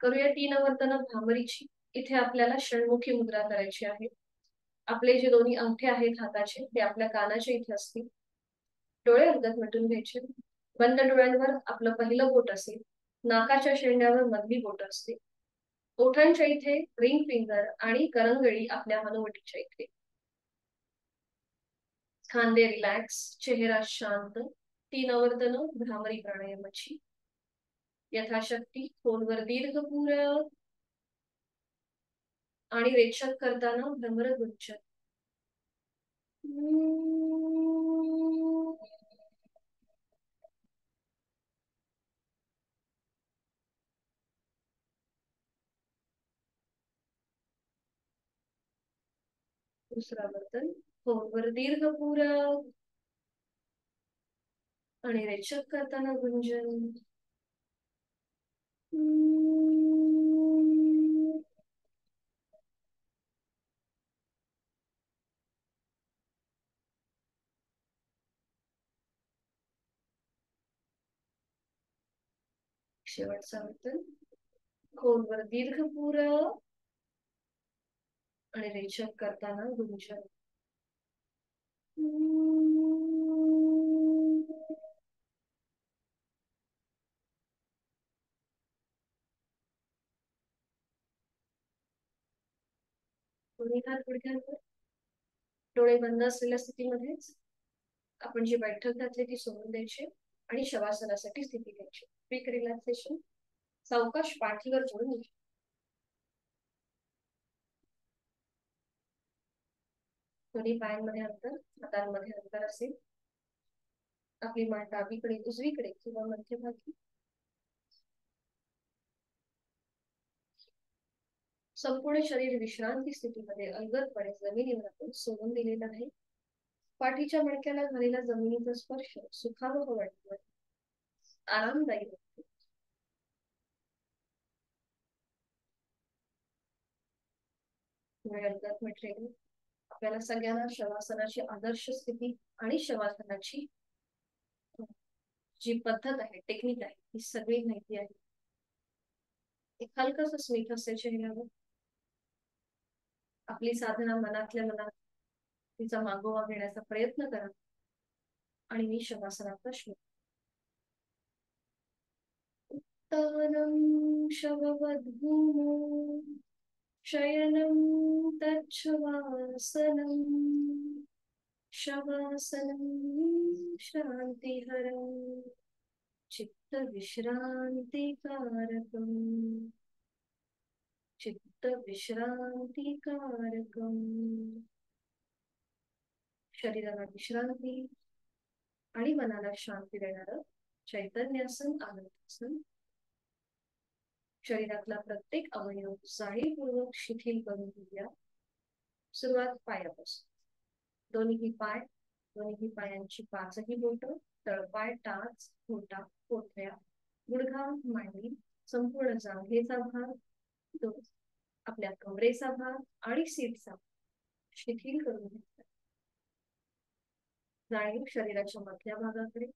करूया तीन वर्तन भ्रामरीची. इथे आपल्याला षण्मुखी मुद्रा करायची आहे. आपले जे दोन्ही अंगठे आहेत हाताचे ते आपल्या कानाच्या इथे असतील. डोळे अर्धत मिटून घ्यायचे. बंद डोळ्यांवर आपलं पहिलं बोट असेल, नाकाच्या शेंड्यावर मधली बोट असते, ओठांच्या इथे रिंग फिंगर आणि करंगळी आपल्या हनुवटीच्या इथे. खांदे रिलॅक्स, चेहरा शांत. तीन आवर्तन भ्रामरी प्राणायामाची. यथाशक्ती खोलवर दीर्घ पूर आणि रेचक करताना भ्रमर गुंचन. दुसरा वर्तन खोलवर दीर्घ पूर आणि रेचक करताना गुंजन. शेवटचा वर्तन खोलवर दीर्घ पूर आणि रेचक करताना गुंजन. दोन्ही हात गुडघ्यांवर, डोळे बंद असलेल्या स्थितीमध्येच आपण जी बैठक घातली ती सोडून द्यायची आणि शवासनासाठी स्थिती घ्यायची. Quick relaxation. सावकाश पाठीवर जोडून घ्यायची. दोन्ही पायांमध्ये अंतर, हातांमध्ये अंतर असेल. आपली मान डावीकडे उजवीकडे किंवा मध्यभागी. संपूर्ण शरीर विश्रांती स्थितीमध्ये अलगदपणे जमिनीवर सोडून दिलेलं आहे. पाठीच्या मणक्याला झालेला जमिनीचा स्पर्श सुखावह वाटतो, आरामदायी वाटतो. अलगद म्हटलेली आपल्याला सगळ्यांना शवासनाची आदर्श स्थिती आणि शवासनाची जी पद्धत आहे, टेक्निक आहे, ही सगळी माहिती आहे. एक हलकस स्मित हास्य चेहऱ्यावर आपली साधना मनातल्या मनात तिचा मागोवा घेण्याचा प्रयत्न करा आणि मी शवासनाचा श्लोक. उत्तानं शववद्भूमो शयनं तच्छवासनं शवासनं शान्तिहरं चित्तविश्रान्तिकारकम् चित्तविश्रान्तिकारकम्. शरीराला विश्रांती आणि मनाला शांती देणारं चैतन्यासन, आनंदासन. शरीरातला प्रत्येक अवयव जाणीवपूर्वक शिथिल करून घेऊया. सुरुवात पायापासून. दोन्ही पाय, दोन्ही पायांची पाचही बोट, तळपाय, टाच, घोटा, पोथ्या, गुडघा, मांडी, संपूर्ण जांघेचा भाग, आपल्या कमरेचा भाग आणि सीटचा शिथिल करून घ्यायचा. जाणीव शरीराच्या मधल्या भागाकडे.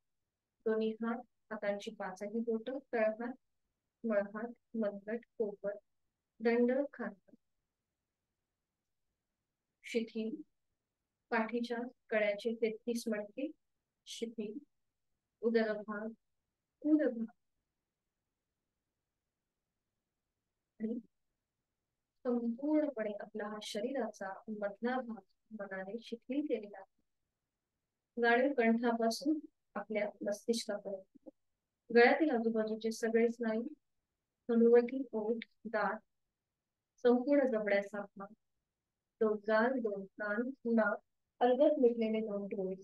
दोन्ही हात, हातांची पाचही बोट, तळहात, मळहात, मनगट, पोपट, दंड, खांदा शिथिल. पाठीच्या कड्याचे 33 मणके शिथिल. उदरभाग, उदभाग आणि संपूर्णपणे आपला हा शरीराचा मधला भाग मनाने शिथिल केलेला आहे. जाणीव कंठापासून आपल्या मस्तिष्कापर्यंत. गळ्यातील आजूबाजूचे सगळे स्नायू, हनुवटी, ओठ, दात, संपूर्ण जबड्याचा भाग, दोन गाल, दोन कान, नाक, अलगद मिटलेले दोन डोळे,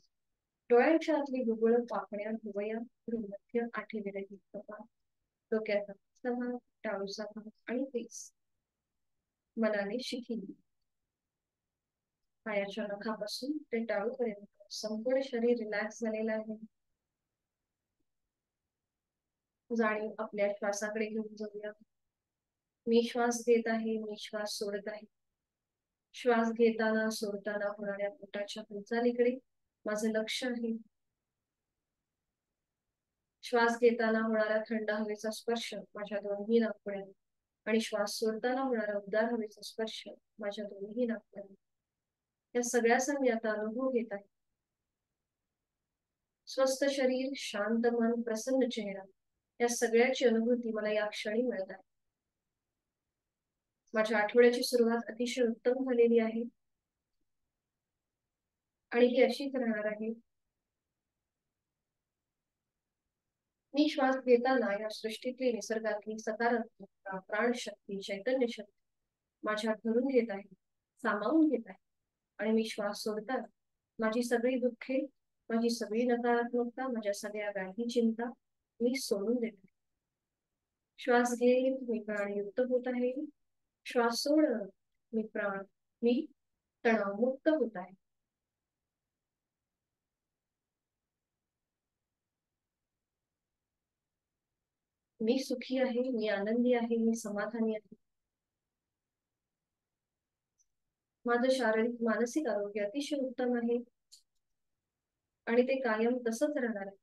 डोळ्यांच्या आतली गुबळ, पापण्या, भुवया, भ्रूमध्य, आठीविरहित कपाळ, डोक्याचा भाग, टाळूचा भाग आणि केस मनाने शिथिल. पायाच्या नखापासून ते टाळूपर्यंत संपूर्ण शरीर रिलॅक्स झालेलं आहे. जाणीव आपल्या श्वासाकडे घेऊन जाऊया. मी श्वास घेत आहे, मी श्वास सोडत आहे. श्वास घेताना सोडताना होणाऱ्या पोटाच्या हालचालीकडे माझं लक्ष आहे. श्वास घेताना होणारा थंड हवेचा स्पर्श माझ्या दोन्ही नाकपुड्यांना आणि श्वास सोडताना होणारा उबदार हवेचा स्पर्श माझ्या दोन्ही नाकपुड्यांना, या सगळ्याचा मी आता अनुभव घेत आहे. स्वस्थ शरीर, शांत मन, प्रसन्न चेहरा, या सगळ्याची अनुभूती मला या क्षणी मिळत आहे. माझ्या आठवड्याची सुरुवात अतिशय उत्तम झालेली आहे आणि ही अशीच राहणार आहे. मी श्वास घेताना या सृष्टीतली निसर्गातली सकारात्मकता, प्राणशक्ती, चैतन्य शक्ती माझ्यात भरून घेत आहे, सामावून घेत आहे. आणि मी श्वास सोडताना माझी सगळी दुःखे, माझी सगळी नकारात्मकता, माझ्या सगळ्या व्याधी चिंता मी सोडून देते. श्वास घेत मी प्राणयुक्त होत आहे. श्वास सोडत मी तणावमुक्त होत आहे. मी सुखी आहे, मी आनंदी आहे, मी समाधानी आहे. माझं शारीरिक मानसिक आरोग्य अतिशय उत्तम आहे आणि ते कायम तसंच राहणार आहे.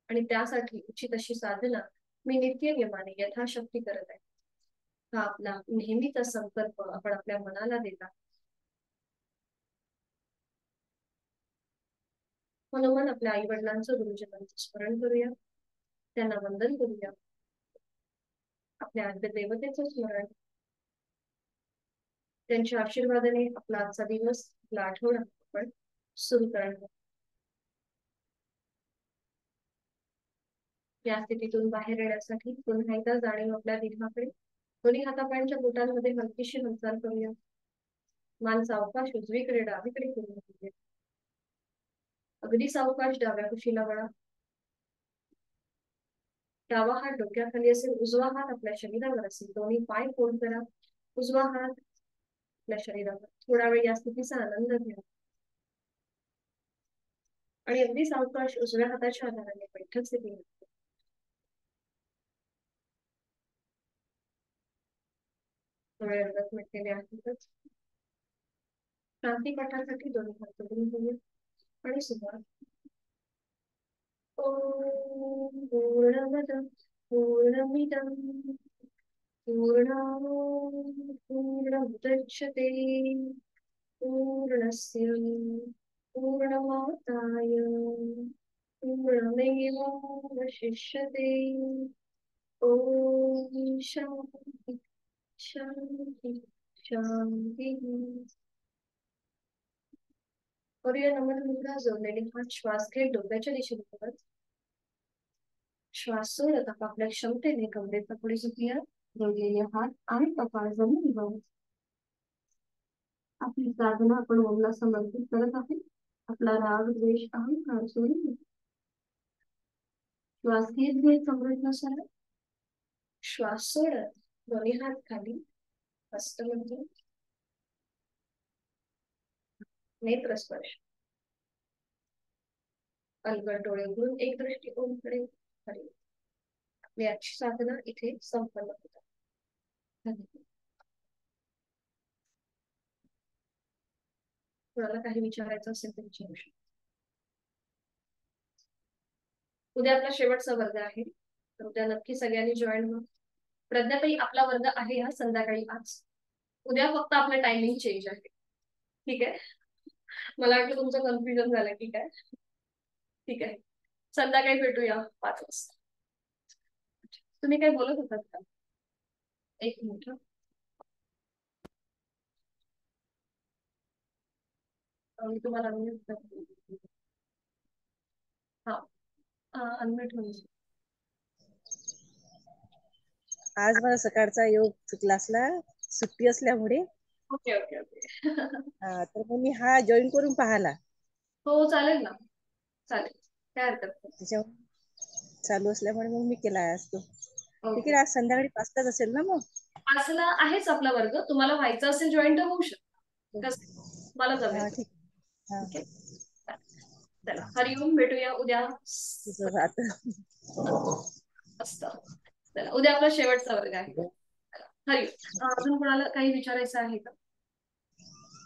आणि त्यासाठी उचित अशी साधना मी नित्यनियमाने यथाशक्ती करत आहे. हा आपला नेहमीचा संकल्प आपण आपल्या मनाला देता. म्हणून आपल्या आई वडिलांचं, गुरुजनांचं स्मरण करूया, त्यांना वंदन करूया. आपल्या आद्य देवतेचं स्मरण, त्यांच्या आशीर्वादाने आपला आजचा दिवस, आपला आठवडा आपण सुरू करणार. या स्थितीतून बाहेर येण्यासाठी पुन्हा एकदा जाणीव आपल्या देहाकडे, दोन्ही हातापायांच्या बोटांमध्ये हलकीशी हालचाल करूया. मान सावकाश उजवीकडे डावीकडे करूया. अगदी सावकाश डाव्या कुशीला वळा. डावा हात डोक्याखाली असेल, उजवा हात आपल्या शरीरावर असेल. दोन्ही पाय फोल्ड करा. उजवा हात आपल्या शरीरावर. थोडा वेळ या स्थितीचा आनंद घ्या आणि अगदी सावकाश उजव्या हाताच्या आधाराने बैठक स्थिती थोडे अर्धत मिटलेले आहेतच. शांती पाठासाठी दोन्ही हात जोडून घेऊया आणि सुरुवात. ओम पूर्णमद पूर्णमिदं पूर्णात् पूर्णमुदच्यते पूर्णस्य पूर्णमादाय पूर्णमेवावशिष्यते. ओम शांति शांति शांति. और या नमन मुद्रा जोडलेले हात श्वास घेत डोक्याच्या दिशेने करत श्वास सोडत आपापल्या क्षमतेने कमरेचा पुढे झुकूया. जोडलेले हात आणि कपाळ जमीन लावून आपली साधना आपण ओमला समर्पित करत आहे. आपला राग, द्वेष, अहंकार सोडून श्वास घेत घेत कमरेनुसार श्वास सोडत दोन्ही हात खाली, हस्तमैथुन, नेत्रस्पर्श, अलगद डोळे उघडून एक दृष्टी ओमकडे हरी. आपली आजची साधना इथे संपन्न होतात. धन्यवाद. कोणाला काही विचारायचं असेल तर विचारू शकता. उद्या आपला शेवटचा वर्ग आहे, तर उद्या नक्की सगळ्यांनी जॉईन व्हा. प्रज्ञाताई आपला वर्ग आहे हा संध्याकाळी 5. उद्या फक्त आपला टायमिंग चेंज आहे. ठीक आहे, मला वाटलं तुमचं कन्फ्युजन झालं. ठीक आहे, ठीक आहे, संध्याकाळी भेटूया 5 वाजता. तुम्ही काय बोलत होतात का? एक मिनिट. मी तुम्हाला अनम्यूट होईल. आज मला सकाळचा योग क्लासला सुट्टी असल्यामुळे ओके ओके ओके. तर मग मी हा जॉईन करून पाहाला. हो चालेल ना, चालेल, काय हरकत नाही. त्याच्यामुळे चालू असल्यामुळे मग मी केला आज तो. ठीक ओके. आहे, आज संध्याकाळी 5 तास असेल ना मग? 5ला आहेच आपला वर्ग. तुम्हाला व्हायचं असेल जॉईन तर होऊ शकता. मला जमेल. हा ठीक. हा ओके चला हरिओम, भेटूया उद्या. सुप्रभात. मस्त. चला उद्या आपला शेवटचा वर्ग आहे. हरिओम. अजून कोणाला काही विचारायचं आहे का?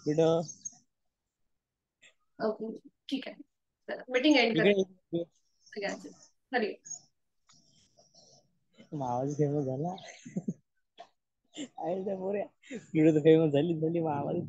कुठं ओके ठीक आहे. चला मीटिंग एंड इकडे करूया सगळ्यांचे. हरिओम. आवाज फेमस झाला. आहे त्या पोऱ्या व्हिडिओ तर फेमस झाली मावाली.